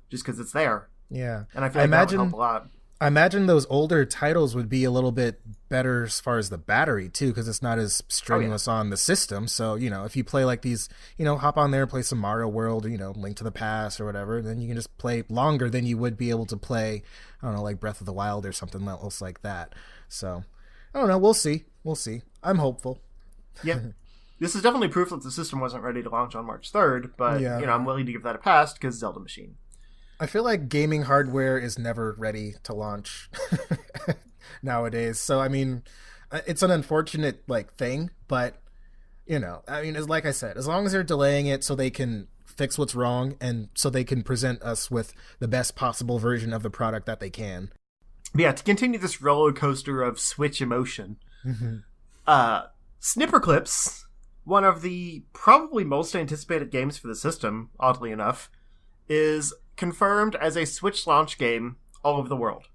just because it's there.
Yeah,
and I feel like that would help a lot.
I imagine those older titles would be a little bit better as far as the battery too, because it's not as strenuous on the system. So if you play like these, hop on there, play some Mario World, or Link to the Past or whatever, then you can just play longer than you would be able to play, I don't know, like Breath of the Wild or something else like that. So I don't know. We'll see. I'm hopeful.
Yeah. This is definitely proof that the system wasn't ready to launch on March 3rd, but I'm willing to give that a pass because Zelda Machine.
I feel like gaming hardware is never ready to launch nowadays. So, I mean, it's an unfortunate thing, but it's like I said, as long as they're delaying it so they can fix what's wrong and so they can present us with the best possible version of the product that they can.
Yeah, to continue this roller coaster of Switch emotion, Snipperclips, one of the probably most anticipated games for the system, oddly enough, is confirmed as a Switch launch game all over the world.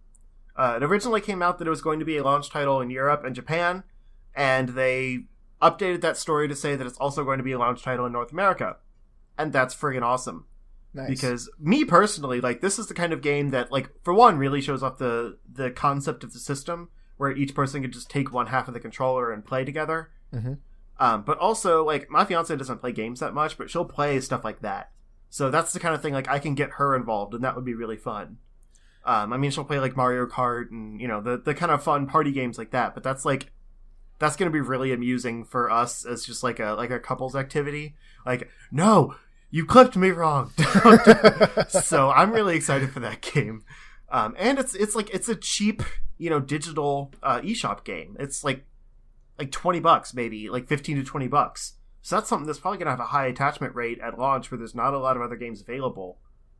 It originally came out that it was going to be a launch title in Europe and Japan, and they updated that story to say that it's also going to be a launch title in North America. And that's friggin' awesome.
Nice.
Because me personally, like, this is the kind of game that, like, for one, really shows off the concept of the system, where each person can just take one half of the controller and play together.
Mm-hmm.
But also, like, my fiance doesn't play games that much, but she'll play stuff like that. So that's the kind of thing, like, I can get her involved, and that would be really fun. I mean, she'll play, like, Mario Kart and, you know, the kind of fun party games like that. But that's, like, that's going to be really amusing for us as just, like a couples activity. Like, no, you clipped me wrong. So I'm really excited for that game. And it's a cheap, you know, digital eShop game. It's like $20 maybe, like $15 to $20. So that's something that's probably going to have a high attachment rate at launch where there's not a lot of other games available.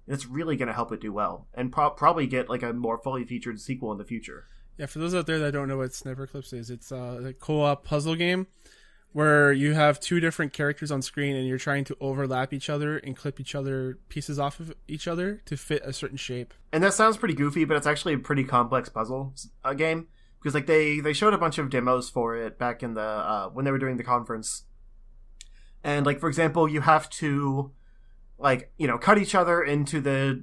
It's really going to help it do well and probably get like a more fully featured sequel in the future.
Yeah, for those out there that don't know what Snipperclips is, it's a co-op puzzle game where you have two different characters on screen and you're trying to overlap each other and clip each other pieces off of each other to fit a certain shape.
And that sounds pretty goofy, but it's actually a pretty complex puzzle game because like they showed a bunch of demos for it back in the when they were doing the conference. And like for example, you have to like, you know, cut each other into the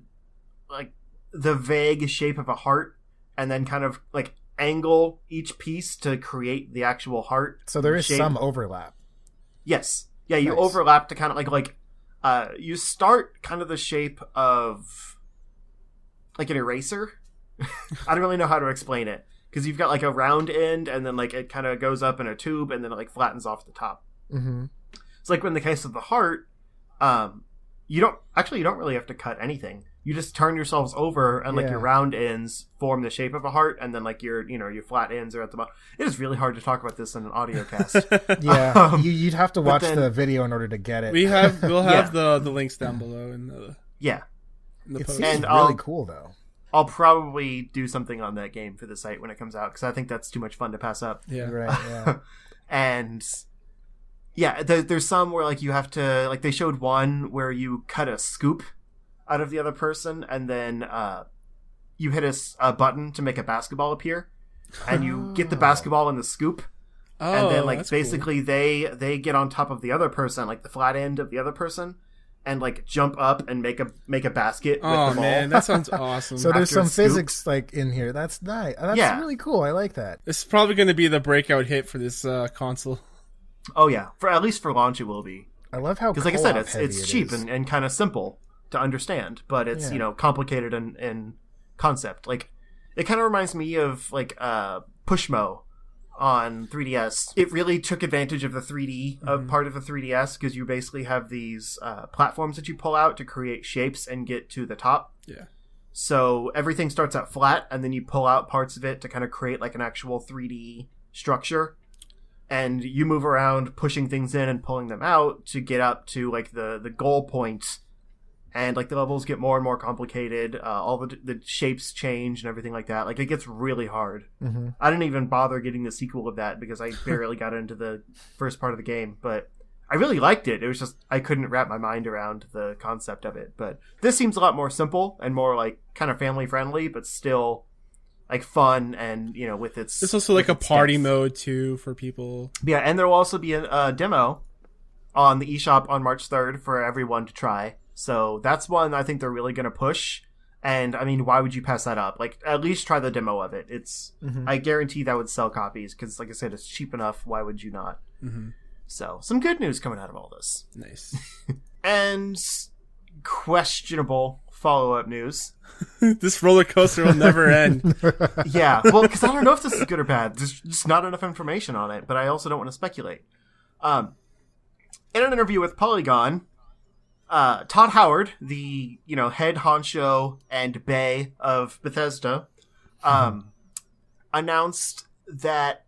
vague shape of a heart and then kind of like angle each piece to create the actual heart.
So there is
shape.
some overlap.
Yes. Yeah, you
Nice.
overlap to kind of like you start kind of the shape of like an eraser. I don't really know how to explain it because you've got like a round end and then like it kind of goes up in a tube and then it like flattens off the top.
Mm-hmm.
It's like in the case of the heart, you don't really have to cut anything. You just turn yourselves over and like
Yeah.
your round ends form the shape of a heart and then like your flat ends are at the bottom. It is really hard to talk about this in an audio cast.
Yeah, you'd have to watch
then-
the video in order to get it.
We'll have
Yeah.
the links down below in the
Yeah.
It
post.
seems
And
really cool though.
I'll probably do something on that game for the site when it comes out because I think that's too much fun to pass up.
Yeah.
Right. Yeah.
And yeah, there's some where like you have to like they showed one where you cut a scoop out of the other person and then you hit a button to make a basketball appear and you get the basketball in the scoop and then like
that's
basically they get on top of the other person, like the flat end of the other person, and like jump up and make a basket
cool.
with
Oh
the ball.
man, that sounds awesome.
So there's
After a
some
scoop.
physics like in here. That's nice. That's
Yeah.
really cool. I like that.
This is probably going to be the breakout hit for this console.
Oh yeah, for at least for launch it will be.
I love how
Because like I said,
co-op heavy
it's
it
cheap
is.
and kind of simple to understand, but it's,
Yeah.
you know, complicated in concept. Like, it kind of reminds me of, like, Pushmo on 3DS. It really took advantage of the 3D, of part of the 3DS, because you basically have these platforms that you pull out to create shapes and get to the top.
Yeah.
So everything starts out flat, and then you pull out parts of it to kind of create, like, an actual 3D structure. And you move around pushing things in and pulling them out to get up to like the goal point, and like the levels get more and more complicated. All the shapes change and everything like that. Like it gets really hard.
Mm-hmm.
I didn't even bother getting the sequel of that because I barely got into the first part of the game, but I really liked it. It was just I couldn't wrap my mind around the concept of it. But this seems a lot more simple and more like kind of family friendly, but still like fun and, you know, with its...
There's also like a party
depth.
mode too for people.
Yeah, and there will also be a demo on the eShop on March 3rd for everyone to try. So that's one I think they're really going to push. And, I mean, why would you pass that up? Like, at least try the demo of it. It's... I guarantee that would sell copies, because, like I said, it's cheap enough. Why would you not?
Mm-hmm.
So, some good news coming out of all this.
Nice.
And questionable follow-up news.
This roller coaster will never end.
Yeah, well, because I don't know if this is good or bad. There's just not enough information on it, but I also don't want to speculate. In an interview with Polygon, Todd Howard, the head honcho and bae of Bethesda, announced that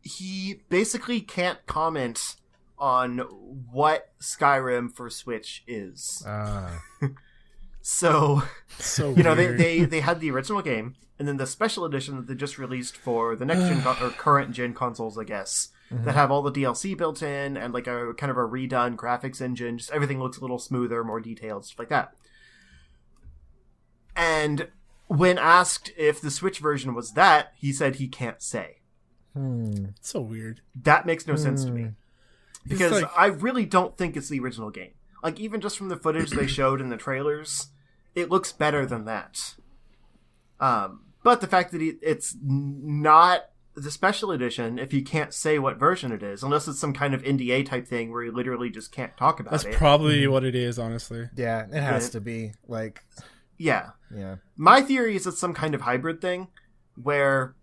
he basically can't comment on what Skyrim for Switch is. So
weird.
they had the original game, and then the special edition that they just released for the next gen or current gen consoles, I guess, that have all the DLC built in and like a kind of a redone graphics engine. Just everything looks a little smoother, more detailed, stuff like that. And when asked if the Switch version was that, he said he can't say.
So weird.
That makes no sense to me. Because
like...
I really don't think it's the original game. Like, even just from the footage they showed in the trailers, it looks better than that. But the fact that it's not the special edition, if he can't say what version it is, unless it's some kind of NDA type thing where he literally just can't talk about it.
That's probably what it is, honestly.
Yeah, it has to be. Like...
Yeah.
Yeah.
My theory is it's some kind of hybrid thing where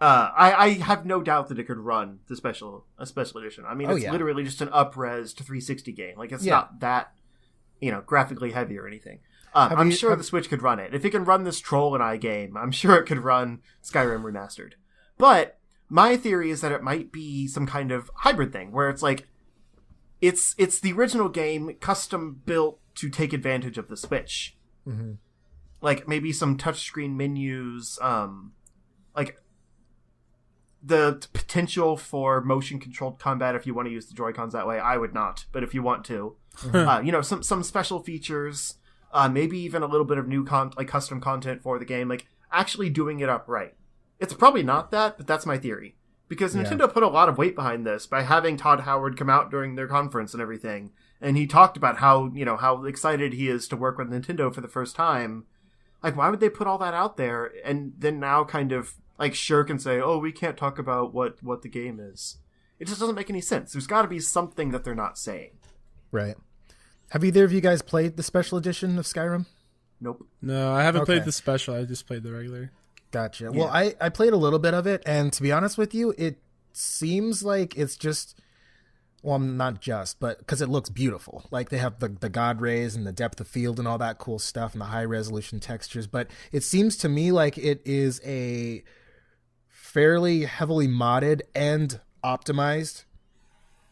I have no doubt that it could run a special edition. I mean, it's literally just an up-res to 360 game. Like, it's not that, graphically heavy or anything. I'm sure the Switch could run it. If it can run this Troll and I game, I'm sure it could run Skyrim Remastered. But my theory is that it might be some kind of hybrid thing where it's like, it's the original game custom built to take advantage of the Switch. Mm-hmm. Like maybe some touchscreen menus, like the potential for motion controlled combat if you want to use the JoyCons that way. I would not, but if you want to, some special features, maybe even a little bit of new custom content for the game, like actually doing it upright. It's probably not that, but that's my theory. Because Nintendo put a lot of weight behind this by having Todd Howard come out during their conference and everything. And he talked about how excited he is to work with Nintendo for the first time. Like, why would they put all that out there and then now kind of, like, shirk and say, oh, we can't talk about what the game is? It just doesn't make any sense. There's got to be something that they're not saying.
Right. Have either of you guys played the special edition of Skyrim?
Nope.
No, I haven't played the special. I just played the regular.
Gotcha. Yeah. Well, I played a little bit of it, and to be honest with you, it seems like it's just... Well, not just, but because it looks beautiful. Like they have the God rays and the depth of field and all that cool stuff and the high resolution textures. But it seems to me like it is a fairly heavily modded and optimized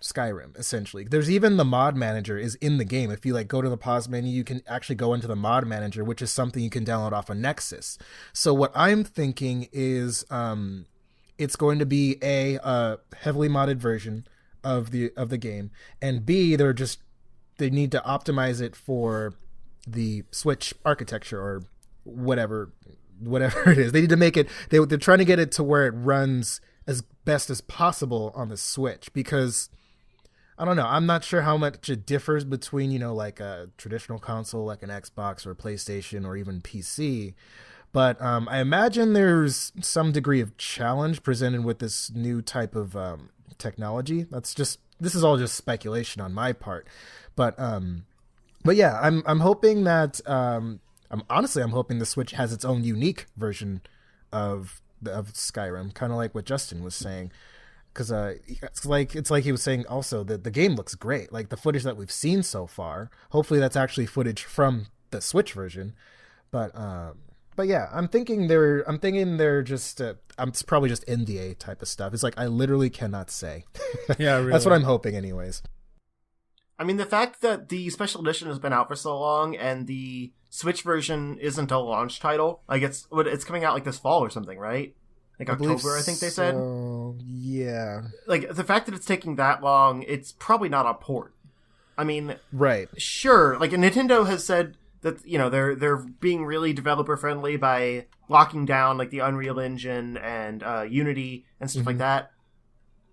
Skyrim, essentially. There's even the mod manager is in the game. If you like go to the pause menu, you can actually go into the mod manager, which is something you can download off of Nexus. So what I'm thinking is it's going to be a heavily modded version of the game, and B, they need to optimize it for the Switch architecture or whatever it is. They need to make it. They're trying to get it to where it runs as best as possible on the Switch, because I don't know. I'm not sure how much it differs between like a traditional console like an Xbox or a PlayStation or even PC. But I imagine there's some degree of challenge presented with this new type of technology. This is all just speculation on my part, but yeah, I'm hoping that I'm hoping the Switch has its own unique version of Skyrim, kind of like what Justin was saying, because it's like he was saying also that the game looks great. Like the footage that we've seen so far, hopefully that's actually footage from the Switch version, but yeah, I'm thinking they're just it's probably just NDA type of stuff. It's like I literally cannot say. Yeah, really. That's what I'm hoping, anyways.
I mean, the fact that the special edition has been out for so long and the Switch version isn't a launch title, like it's coming out like this fall or something, right? Like October, I think they said.
Yeah. Like
the fact that it's taking that long, it's probably not a port. I mean,
right?
Sure. Like Nintendo has said that they're being really developer friendly by locking down like the Unreal Engine and Unity and stuff like that.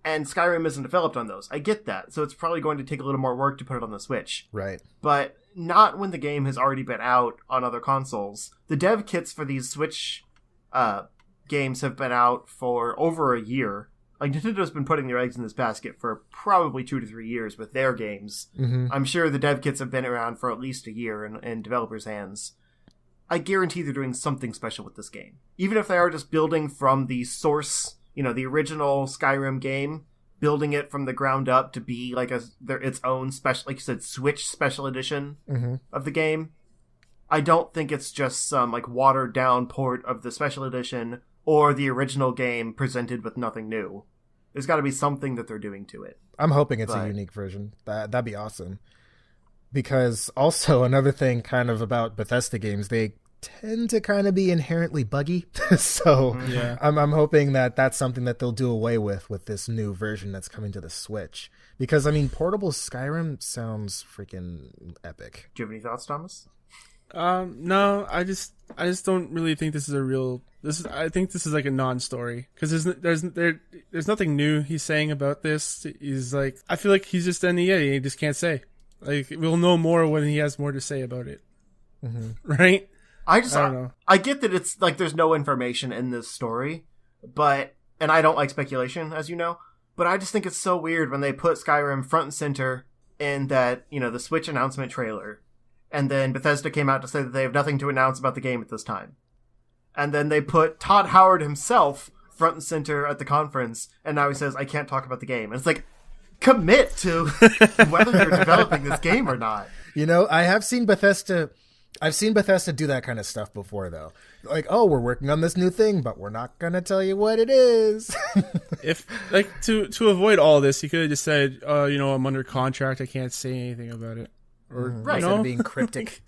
And Skyrim isn't developed on those. I get that. So it's probably going to take a little more work to put it on the Switch.
Right.
But not when the game has already been out on other consoles. The dev kits for these Switch games have been out for over a year. Like, Nintendo's been putting their eggs in this basket for probably 2 to 3 years with their games. Mm-hmm. I'm sure the dev kits have been around for at least a year in developers' hands. I guarantee they're doing something special with this game. Even if they are just building from the source, the original Skyrim game, building it from the ground up to be like its own special, like you said, Switch special edition of the game. I don't think it's just some like watered down port of the special edition or the original game presented with nothing new. There's got to be something that they're doing to it.
I'm hoping it's a unique version. That'd be awesome. Because also another thing kind of about Bethesda games, they tend to kind of be inherently buggy. So yeah. I'm hoping that that's something that they'll do away with this new version that's coming to the Switch. Because, I mean, portable Skyrim sounds freaking epic.
Do you have any thoughts, Thomas?
No, I just don't really think this is a real. I think this is like a non-story because there's nothing new he's saying about this. He's like, I feel like he's just an idiot. He just can't say. Like, we'll know more when he has more to say about it, right?
I don't know. I get that it's like there's no information in this story, and I don't like speculation, as you know. But I just think it's so weird when they put Skyrim front and center in that, the Switch announcement trailer. And then Bethesda came out to say that they have nothing to announce about the game at this time. And then they put Todd Howard himself front and center at the conference, and now he says, I can't talk about the game. And it's like, commit to whether you're developing this game or not.
I've seen Bethesda do that kind of stuff before, though. Like, oh, we're working on this new thing, but we're not going to tell you what it is.
If, like, to avoid all this, he could have just said, I'm under contract, I can't say anything about it. Or,
Instead of being cryptic.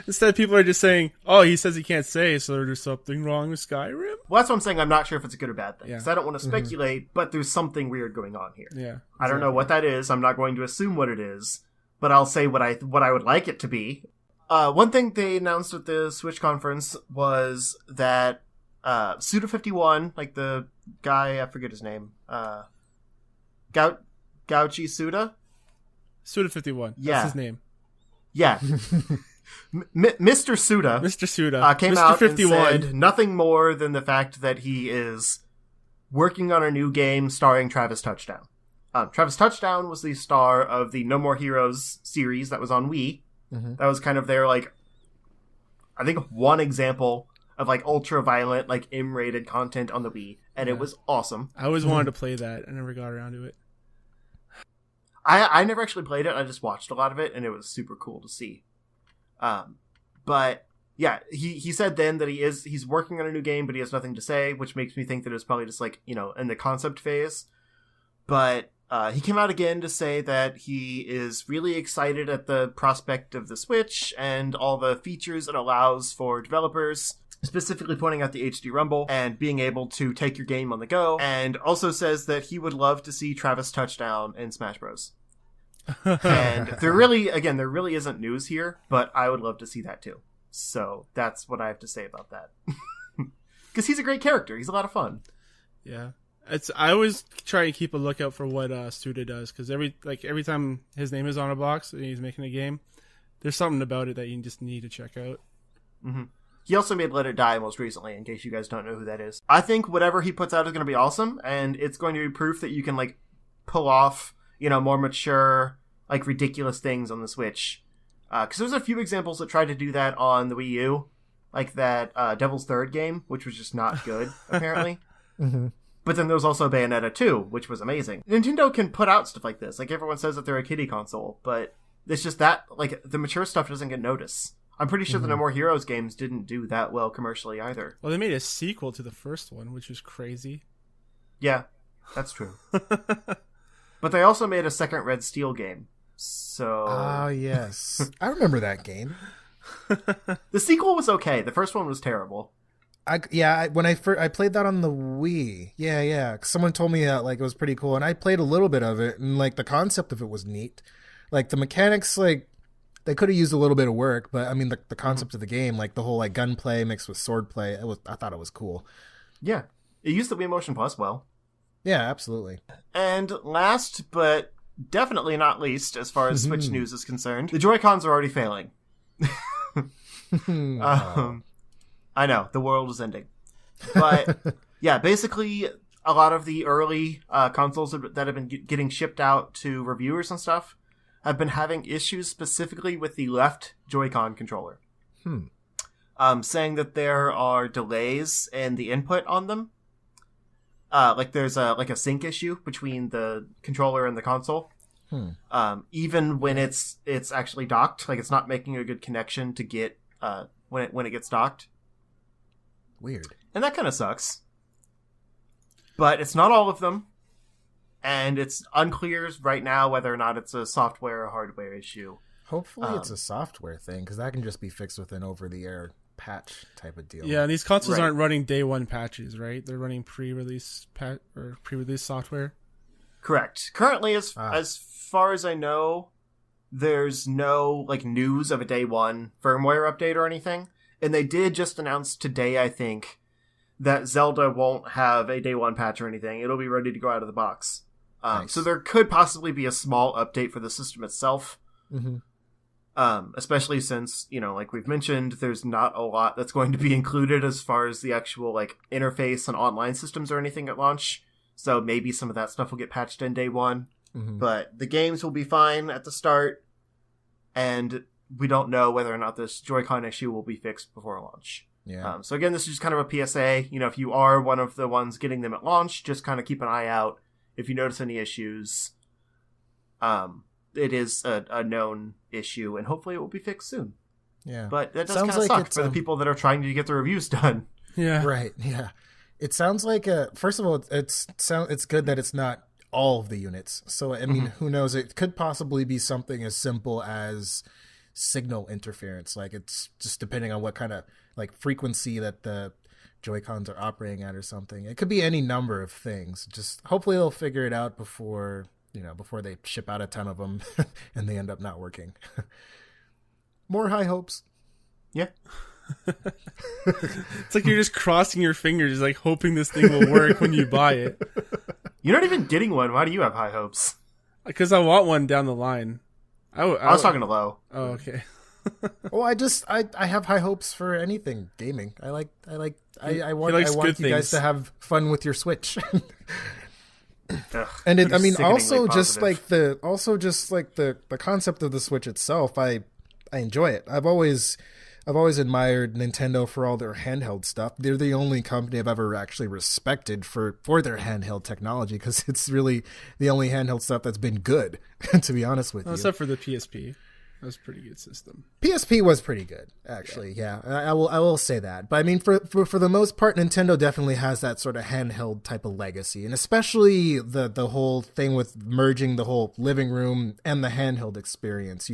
Instead, people are just saying, oh, he says he can't say, so there's something wrong with Skyrim?
Well, that's what I'm saying. I'm not sure if it's a good or bad thing. Because I don't want to speculate, but there's something weird going on here.
Yeah. Exactly.
I don't know what that is. I'm not going to assume what it is, but I'll say what I would like it to be. One thing they announced at the Switch conference was that Suda51, like the guy, I forget his name, Gauchi Suda?
Suda51.
Yeah.
That's his name.
Yeah. Mr. Suda.
Mr. Suda.
Came
Mr.
out
51.
and said nothing more than the fact that he is working on a new game starring Travis Touchdown. Travis Touchdown was the star of the No More Heroes series that was on Wii. That was kind of their, like, I think one example of, like, ultra-violent, like, M-rated content on the Wii, and it was awesome.
I always wanted to play that. I never got around to it.
I never actually played it. I just watched a lot of it, and it was super cool to see. But yeah, he said then that he's working on a new game, but he has nothing to say, which makes me think that it was probably just like, in the concept phase. But he came out again to say that he is really excited at the prospect of the Switch and all the features it allows for developers, specifically pointing out the HD Rumble and being able to take your game on the go, and also says that he would love to see Travis Touchdown in Smash Bros. And there really isn't news here, but I would love to see that too. So that's what I have to say about that. Because he's a great character. He's a lot of fun.
Yeah. I always try and keep a lookout for what Suda does, because every time his name is on a box and he's making a game, there's something about it that you just need to check out.
Mm-hmm. He also made Let It Die most recently, in case you guys don't know who that is. I think whatever he puts out is going to be awesome, and it's going to be proof that you can, like, pull off, more mature, like, ridiculous things on the Switch. Because there's a few examples that tried to do that on the Wii U, like that Devil's Third game, which was just not good, apparently. But then there's also Bayonetta 2, which was amazing. Nintendo can put out stuff like this. Like, everyone says that they're a kiddie console, but it's just that, like, the mature stuff doesn't get noticed. I'm pretty sure the No More Heroes games didn't do that well commercially either.
Well, they made a sequel to the first one, which was crazy.
Yeah, that's true. But they also made a second Red Steel game. So...
Ah, yes. I remember that game.
The sequel was okay. The first one was terrible.
When I played that on the Wii. Yeah. Someone told me that, like, it was pretty cool, and I played a little bit of it, and, like, the concept of it was neat. Like, the mechanics, like, they could have used a little bit of work, but I mean, the concept of the game, like the whole like gunplay mixed with swordplay, I thought it was cool.
Yeah, it used the Wii Motion Plus well.
Yeah, absolutely.
And last, but definitely not least, as far as Switch news is concerned, the JoyCons are already failing. I know, the world is ending. But yeah, basically, a lot of the early consoles that have been getting shipped out to reviewers and stuff have been having issues specifically with the left Joy-Con controller. Saying that there are delays in the input on them. Like there's a sync issue between the controller and the console. Even when it's actually docked, like it's not making a good connection to get when it gets docked.
Weird.
And that kind of sucks. But it's not all of them. And it's unclear right now whether or not it's a software or hardware issue.
Hopefully it's a software thing, because that can just be fixed with an over-the-air patch type of deal.
Yeah, and these consoles aren't running day one patches, right? They're running pre-release software.
Correct. Currently, as far as I know, there's no like news of a day one firmware update or anything. And they did just announce today, I think, that Zelda won't have a day one patch or anything. It'll be ready to go out of the box.
Nice.
So there could possibly be a small update for the system itself.
Mm-hmm.
Especially since, like we've mentioned, there's not a lot that's going to be included as far as the actual like interface and online systems or anything at launch. So maybe some of that stuff will get patched in day one.
Mm-hmm.
But the games will be fine at the start. And we don't know whether or not this Joy-Con issue will be fixed before launch.
Yeah.
So again, this is just kind of a PSA. If you are one of the ones getting them at launch, just kind of keep an eye out. If you notice any issues, it is a known issue, and hopefully it will be fixed soon.
Yeah.
But that does kind of suck for the people that are trying to get the reviews done.
Yeah.
Right. Yeah. It sounds like first of all, it's good that it's not all of the units. So I mean, who knows? It could possibly be something as simple as signal interference. Like it's just depending on what kind of like frequency that the Joy-Cons are operating at or something. It could be any number of things. Just hopefully they'll figure it out before they ship out a ton of them and they end up not working. More high hopes.
Yeah.
It's like you're just crossing your fingers, like hoping this thing will work when you buy it.
You're not even getting one. Why do you have high hopes?
Because I want one down the line. I
was talking to Lo.
Oh, okay.
Well, I have high hopes for anything gaming. I want you guys to have fun with your Switch.
Ugh,
and it, I mean,
sickeningly
also just like the concept of the Switch itself. I enjoy it. I've always admired Nintendo for all their handheld stuff. They're the only company I've ever actually respected for their handheld technology, because it's really the only handheld stuff that's been good, to be honest with you.
Except for the PSP. That was a pretty good system.
PSP was pretty good, actually. Yeah, I will say that. But I mean, for the most part, Nintendo definitely has that sort of handheld type of legacy, and especially the whole thing with merging the whole living room and the handheld experience.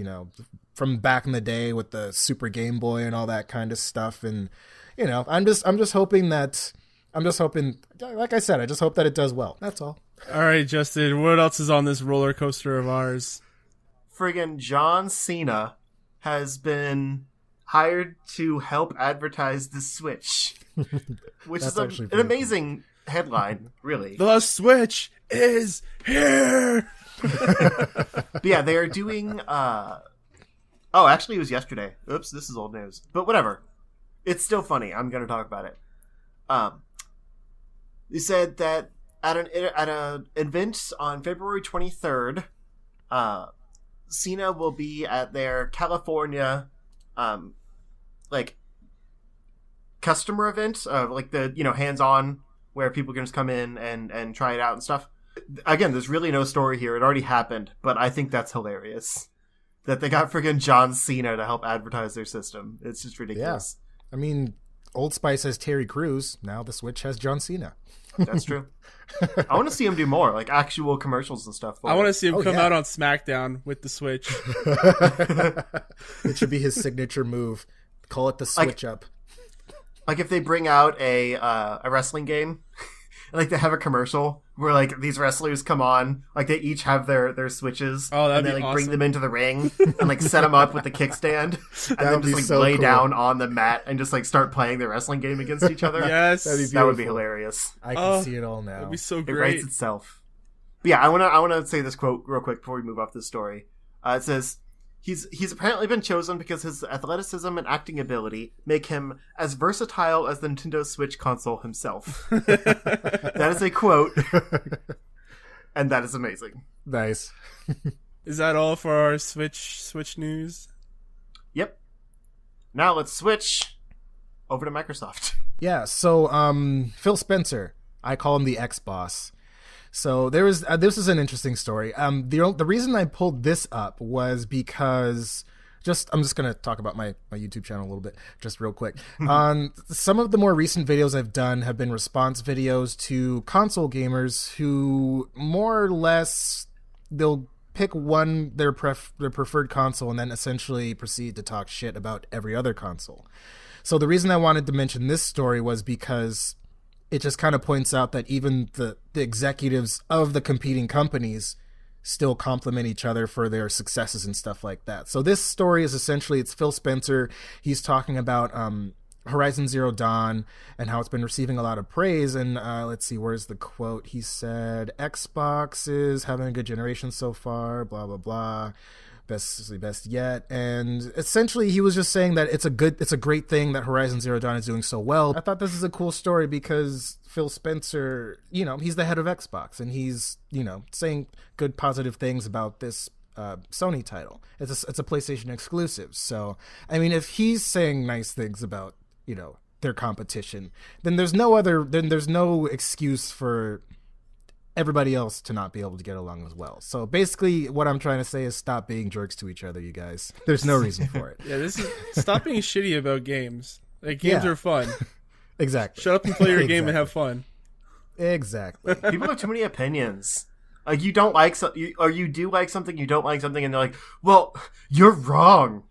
From back in the day with the Super Game Boy and all that kind of stuff. And I'm just hoping, like I said, I just hope that it does well. That's all.
All right, Justin, what else is on this roller coaster of ours?
Friggin' John Cena has been hired to help advertise the Switch, which is an amazing headline, really.
The Switch is here!
But yeah, they are doing... Oh, actually, it was yesterday. Oops, this is old news. But whatever. It's still funny. I'm going to talk about it. They said that at an event on February 23rd, Cena will be at their California, customer event, like the, hands-on, where people can just come in and try it out and stuff. Again, there's really no story here. It already happened, but I think that's hilarious. That they got friggin' John Cena to help advertise their system. It's just ridiculous.
Yeah. I mean, Old Spice has Terry Crews. Now the Switch has John Cena.
That's true. I want to see him do more, like actual commercials and stuff.
I want to see him come out on SmackDown with the Switch.
It should be his signature move. Call it the Switch up.
Like if they bring out a wrestling game, like they have a commercial where like these wrestlers come on, like they each have their Switches,
and
they like
awesome.
bring them into the ring and like set them up with the kickstand, and then just like so lay down on the mat and just like start playing the wrestling game against each other.
Yes,
that would be hilarious.
I can see it all now.
That'd be so great.
It writes itself. But yeah, I want to say this quote real quick before we move off this story. It says, He's apparently been chosen because his athleticism and acting ability make him as versatile as the Nintendo Switch console himself. That is a quote, and that is amazing.
Nice.
Is that all for our Switch news?
Yep. Now let's switch over to Microsoft.
Yeah, so Phil Spencer, I call him the X-Boss. So this is an interesting story. The reason I pulled this up was because I'm just going to talk about my YouTube channel a little bit, just real quick. Some of the more recent videos I've done have been response videos to console gamers who more or less, they'll pick their preferred console and then essentially proceed to talk shit about every other console. So the reason I wanted to mention this story was because it just kind of points out that even the executives of the competing companies still compliment each other for their successes and stuff like that. So this story is essentially, it's Phil Spencer. He's talking about Horizon Zero Dawn and how it's been receiving a lot of praise. And let's see, where's the quote? He said, Xbox is having a good generation so far, blah, blah, blah. Best yet. And essentially he was just saying that it's a great thing that Horizon Zero Dawn is doing so well. I thought this is a cool story because Phil Spencer, he's the head of Xbox, and he's, saying good positive things about this Sony title. It's a PlayStation exclusive. So, I mean, if he's saying nice things about, their competition, then there's no excuse for everybody else to not be able to get along as well. So basically what I'm trying to say is stop being jerks to each other, you guys. There's no reason for it.
Yeah, stop being shitty about games. Like, games are fun.
Exactly.
Shut up and play your game and have fun.
Exactly.
People have too many opinions. Like, you don't like or you do like something, you don't like something, and they're like, well, you're wrong.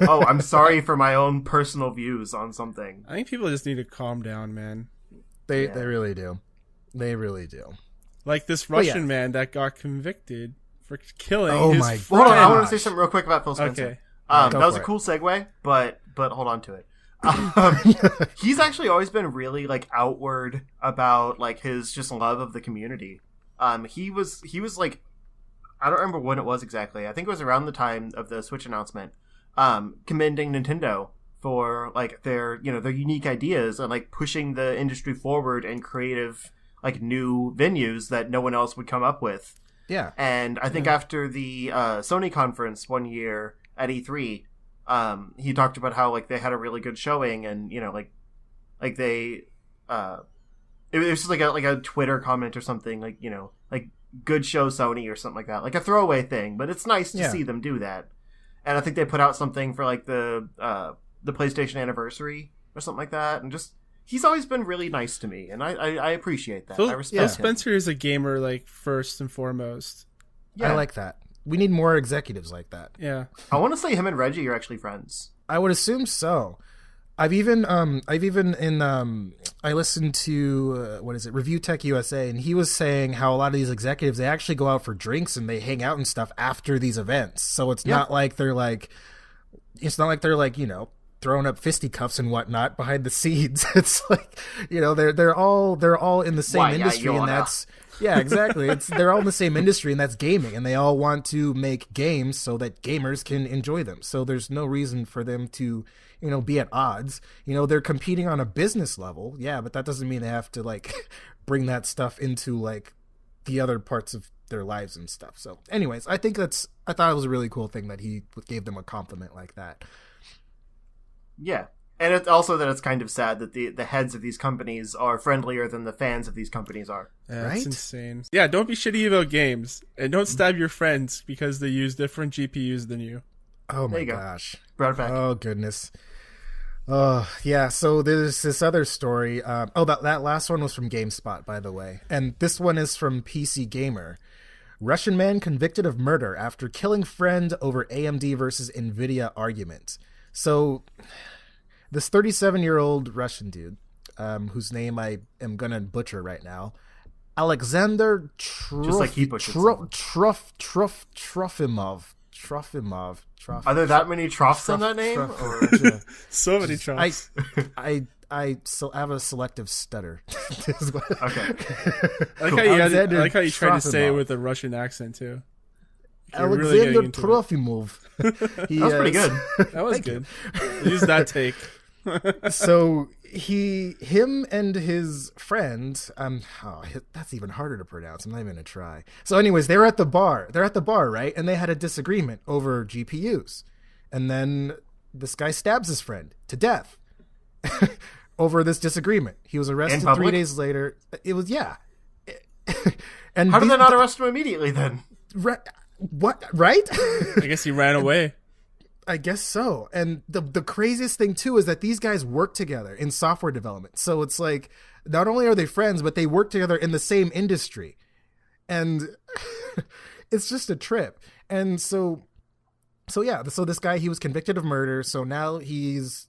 Oh, I'm sorry for my own personal views on something.
I think people just need to calm down, man.
They really do. They really do.
Like this Russian man that got convicted for killing his friend.
Hold on, I want to say something real quick about Phil Spencer.
Okay.
That was a cool segue, but hold on to it. He's actually always been really like outward about like his just love of the community. He was like, I don't remember when it was exactly. I think it was around the time of the Switch announcement, commending Nintendo for like their unique ideas and like pushing the industry forward and creative like new venues that no one else would come up with.
Yeah.
And I think after the Sony conference one year at E3, he talked about how like they had a really good showing, and like they it was just like a Twitter comment or something, like like good show Sony or something like that, like a throwaway thing, but it's nice to see them do that. And I think they put out something for like the PlayStation anniversary or something like that, and just he's always been really nice to me, and I appreciate that. I respect him.
Spencer is a gamer, like, first and foremost.
Yeah. I like that. We need more executives like that.
Yeah.
I want to say him and Reggie are actually friends.
I would assume so. I listened to Review Tech USA, and he was saying how a lot of these executives, they actually go out for drinks and they hang out and stuff after these events. So it's not like they're throwing up fisticuffs and whatnot behind the scenes. It's like, they're all in the same industry, and that's exactly. They're all in the same industry, and that's gaming, and they all want to make games so that gamers can enjoy them. So there's no reason for them to, be at odds. They're competing on a business level, but that doesn't mean they have to like bring that stuff into like the other parts of their lives and stuff. So anyways, I thought it was a really cool thing that he gave them a compliment like that.
Yeah, and it's also that it's kind of sad that the heads of these companies are friendlier than the fans of these companies are.
Yeah,
right?
That's insane. Yeah, don't be shitty about games, and don't stab your friends because they use different GPUs than you.
Oh my gosh.
Brought it back.
Oh goodness. Yeah, so there's this other story. That last one was from GameSpot, by the way. And this one is from PC Gamer. Russian man convicted of murder after killing friend over AMD versus Nvidia argument. So, this 37-year-old Russian dude, whose name I am going to butcher right now, Alexander Trofimov.
Are there that many troughs in that name?
So many troughs.
I have a selective stutter.
Okay.
I like how you try to say it with a Russian accent, too.
Alexander Trofimov.
That was pretty good.
That was good. Use that take.
So him and his friend, that's even harder to pronounce. I'm not even gonna try. So anyways, they're at the bar, right? And they had a disagreement over GPUs. And then this guy stabs his friend to death over this disagreement. He was arrested 3 days later. It was, And
how did they not arrest him immediately then?
What? Right?
I guess he ran away.
I guess so. And the craziest thing, too, is that these guys work together in software development. So it's like, not only are they friends, but they work together in the same industry. And it's just a trip. And so this guy, he was convicted of murder. So now he's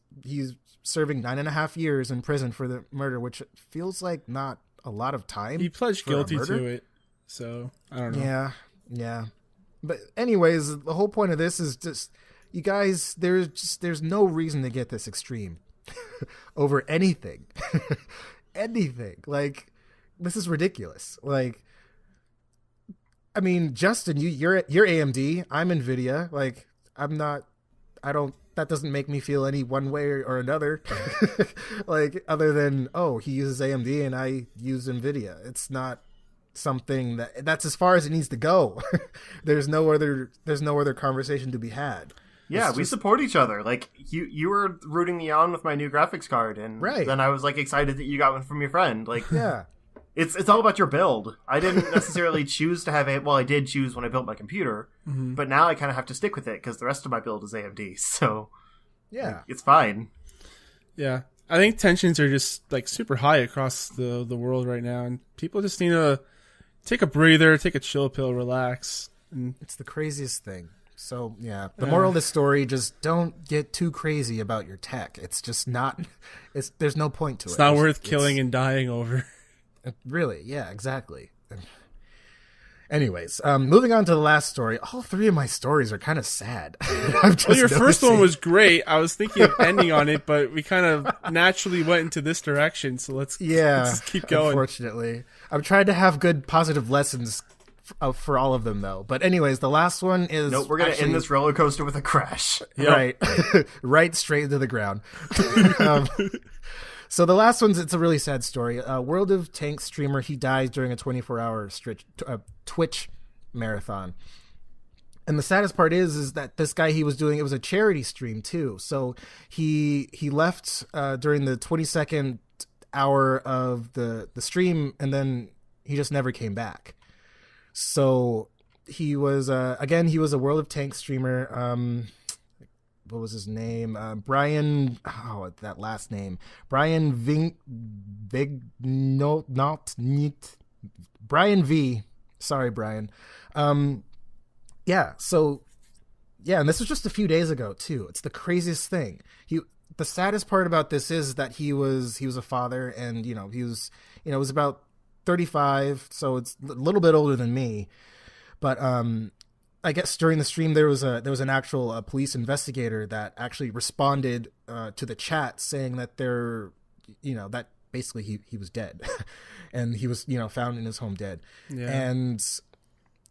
serving 9.5 years in prison for the murder, which feels like not a lot of time.
He pledged guilty to it. So, I don't know.
Yeah. But anyways, the whole point of this is just, you guys, there's no reason to get this extreme over anything. Anything. Like, this is ridiculous. Like, I mean, Justin, you're AMD, I'm NVIDIA. Like, that doesn't make me feel any one way or another. Like, other than, oh, he uses AMD and I use NVIDIA. It's not something that's as far as it needs to go. There's no other conversation to be had.
Yeah, we support each other. Like, you were rooting me on with my new graphics card, and then I was like excited that you got one from your friend. Like,
yeah,
it's all about your build. I didn't necessarily choose to have it. Well, I did choose when I built my computer, but now I kind of have to stick with it because the rest of my build is AMD. So
yeah,
like, it's fine.
Yeah, I think tensions are just like super high across the world right now, and people just need to take a breather, take a chill pill, relax. And
it's the craziest thing. So, yeah, the moral of the story, just don't get too crazy about your tech. It's just not, there's no point to it.
It's not worth killing and dying over.
Really, yeah, exactly. Anyways, moving on to the last story. All three of my stories are kind of sad.
Well, your first one was great. I was thinking of ending on it, but we kind of naturally went into this direction, so let's just keep going.
Unfortunately. I'm trying to have good positive lessons for all of them, though. But anyways, the last one is...
Nope, we're going to end this roller coaster with a crash.
Yep.
Right. Right straight into the ground. So the last one's, it's a really sad story. World of Tanks streamer, he dies during a 24-hour Twitch marathon. And the saddest part is that this guy, he was doing, it was a charity stream too. So he left during the 22nd hour of the stream, and then he just never came back. So he was, again, he was a World of Tanks streamer. What was his name? Brian, that last name. Brian Brian V. Sorry, Brian. Yeah, so, yeah, and this was just a few days ago, too. It's the craziest thing. The saddest part about this is that he was a father, and, he was about 35, so it's a little bit older than me. But I guess during the stream there was an actual police investigator that actually responded to the chat saying that that basically he was dead, and he was found in his home dead. Yeah. And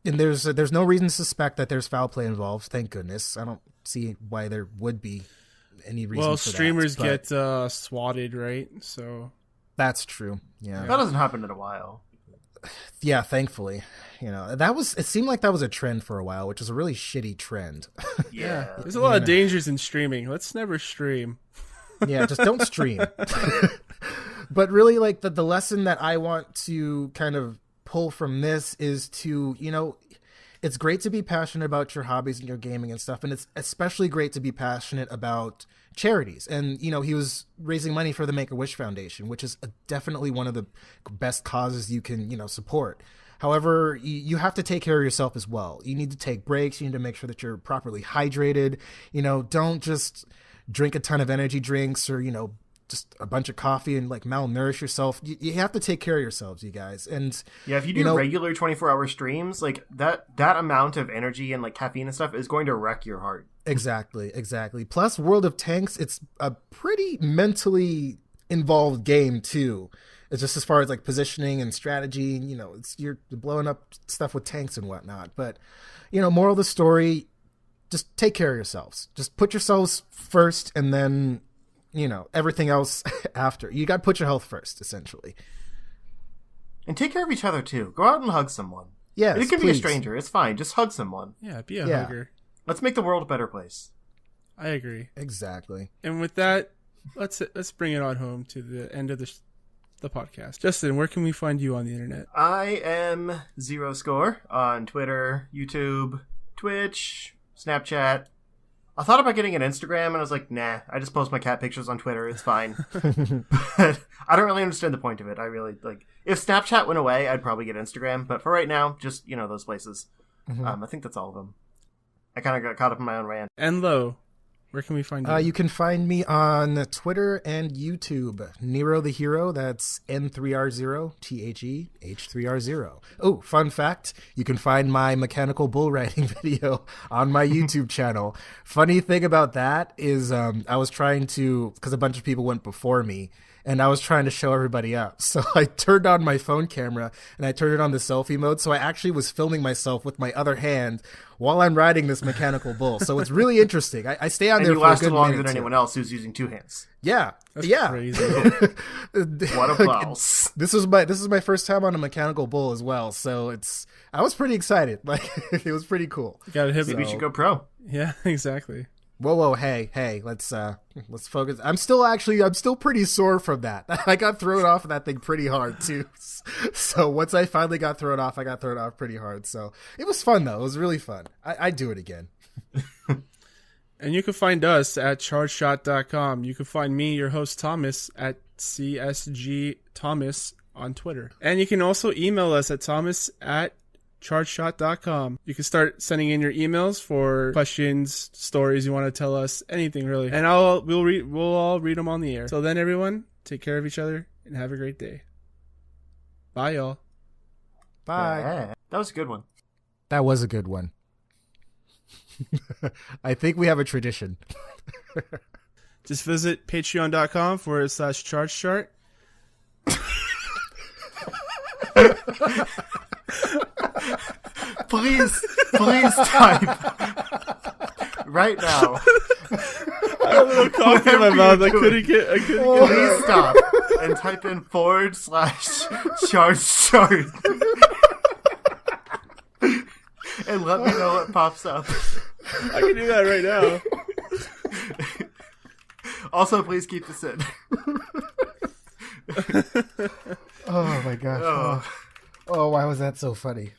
there's no reason to suspect that there's foul play involved. Thank goodness. I don't see why there would be any reason. Well, for
streamers
that,
get swatted, right? So.
That's true. Yeah.
That hasn't happened in a while.
Yeah, thankfully. It seemed like that was a trend for a while, which is a really shitty trend.
Yeah.
There's a lot of dangers in streaming. Let's never stream.
Yeah, just don't stream. But really, like, the lesson that I want to kind of pull from this is to, it's great to be passionate about your hobbies and your gaming and stuff, and it's especially great to be passionate about charities. And he was raising money for the Make-A-Wish Foundation, which is definitely one of the best causes you can support. However, you have to take care of yourself as well. You need to take breaks. You need to make sure that you're properly hydrated. Don't just drink a ton of energy drinks or just a bunch of coffee and like malnourish yourself. You have to take care of yourselves, you guys. And
yeah, if you do regular 24-hour streams, like that amount of energy and like caffeine and stuff is going to wreck your heart. Exactly.
Plus, World of Tanks, it's a pretty mentally involved game too. It's just as far as like positioning and strategy. You're blowing up stuff with tanks and whatnot. But moral of the story: just take care of yourselves. Just put yourselves first, and then everything else after. You got to put your health first, essentially.
And take care of each other too. Go out and hug someone.
Yes,
it can
please.
be a stranger. It's fine. Just hug someone.
Yeah, be a hugger.
Let's make the world a better place.
I agree.
Exactly.
And with that, let's bring it on home to the end of the podcast. Justin, where can we find you on the internet?
I am Zero Score on Twitter, YouTube, Twitch, Snapchat. I thought about getting an Instagram, and I was like, nah, I just post my cat pictures on Twitter. It's fine. But I don't really understand the point of it. I really, if Snapchat went away, I'd probably get Instagram. But for right now, just, those places. Mm-hmm. I think that's all of them. I kind of got caught up in my own rant.
And low. Where can we find you?
You can find me on Twitter and YouTube. Nero the Hero, that's N3R0, THEH3R0. Oh, fun fact, you can find my mechanical bull riding video on my YouTube channel. Funny thing about that is I was trying to, because a bunch of people went before me, and I was trying to show everybody up. So I turned on my phone camera and I turned it on the selfie mode. So I actually was filming myself with my other hand while I'm riding this mechanical bull. So it's really interesting. I stay on there for a good minute.
And you lasted longer than anyone else who's using two hands.
Yeah.
That's
yeah.
crazy.
What applause.
This is my first time on a mechanical bull as well. So I was pretty excited. Like it was pretty cool.
You gotta hit
Maybe you should go pro.
Yeah, exactly.
Whoa, hey, let's focus. I'm still pretty sore from that. I got thrown off of that thing pretty hard too. So once I finally got thrown off, I got thrown off pretty hard. So it was fun though. It was really fun. I'd do it again.
And you can find us at chargeshot.com. You can find me, your host Thomas, at CSG Thomas on Twitter. And you can also email us at thomas@chargeshot.com. You can start sending in your emails for questions, stories you want to tell us, anything really. And we'll all read them on the air. So then everyone, take care of each other and have a great day. Bye y'all.
Bye.
Yeah, that was a good one.
That was a good one. I think we have a tradition.
Just visit patreon.com/chargechart.
Please type right now.
I have a little coffee in my mouth. I couldn't get
Please stop and type in /charge and let me know what pops up.
I can do that right now.
Also, please keep this in.
Oh my gosh. Oh, why was that so funny?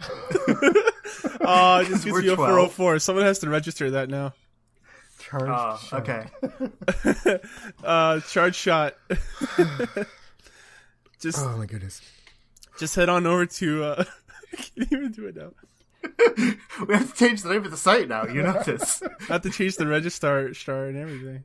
Oh, it just gives you a
12.
404. Someone has to register that now.
Charge shot.
Okay.
Charge shot.
Oh my goodness.
Just head on over to I can't even do it now.
We have to change the name of the site now. You know this.
I have to change the registrar and everything.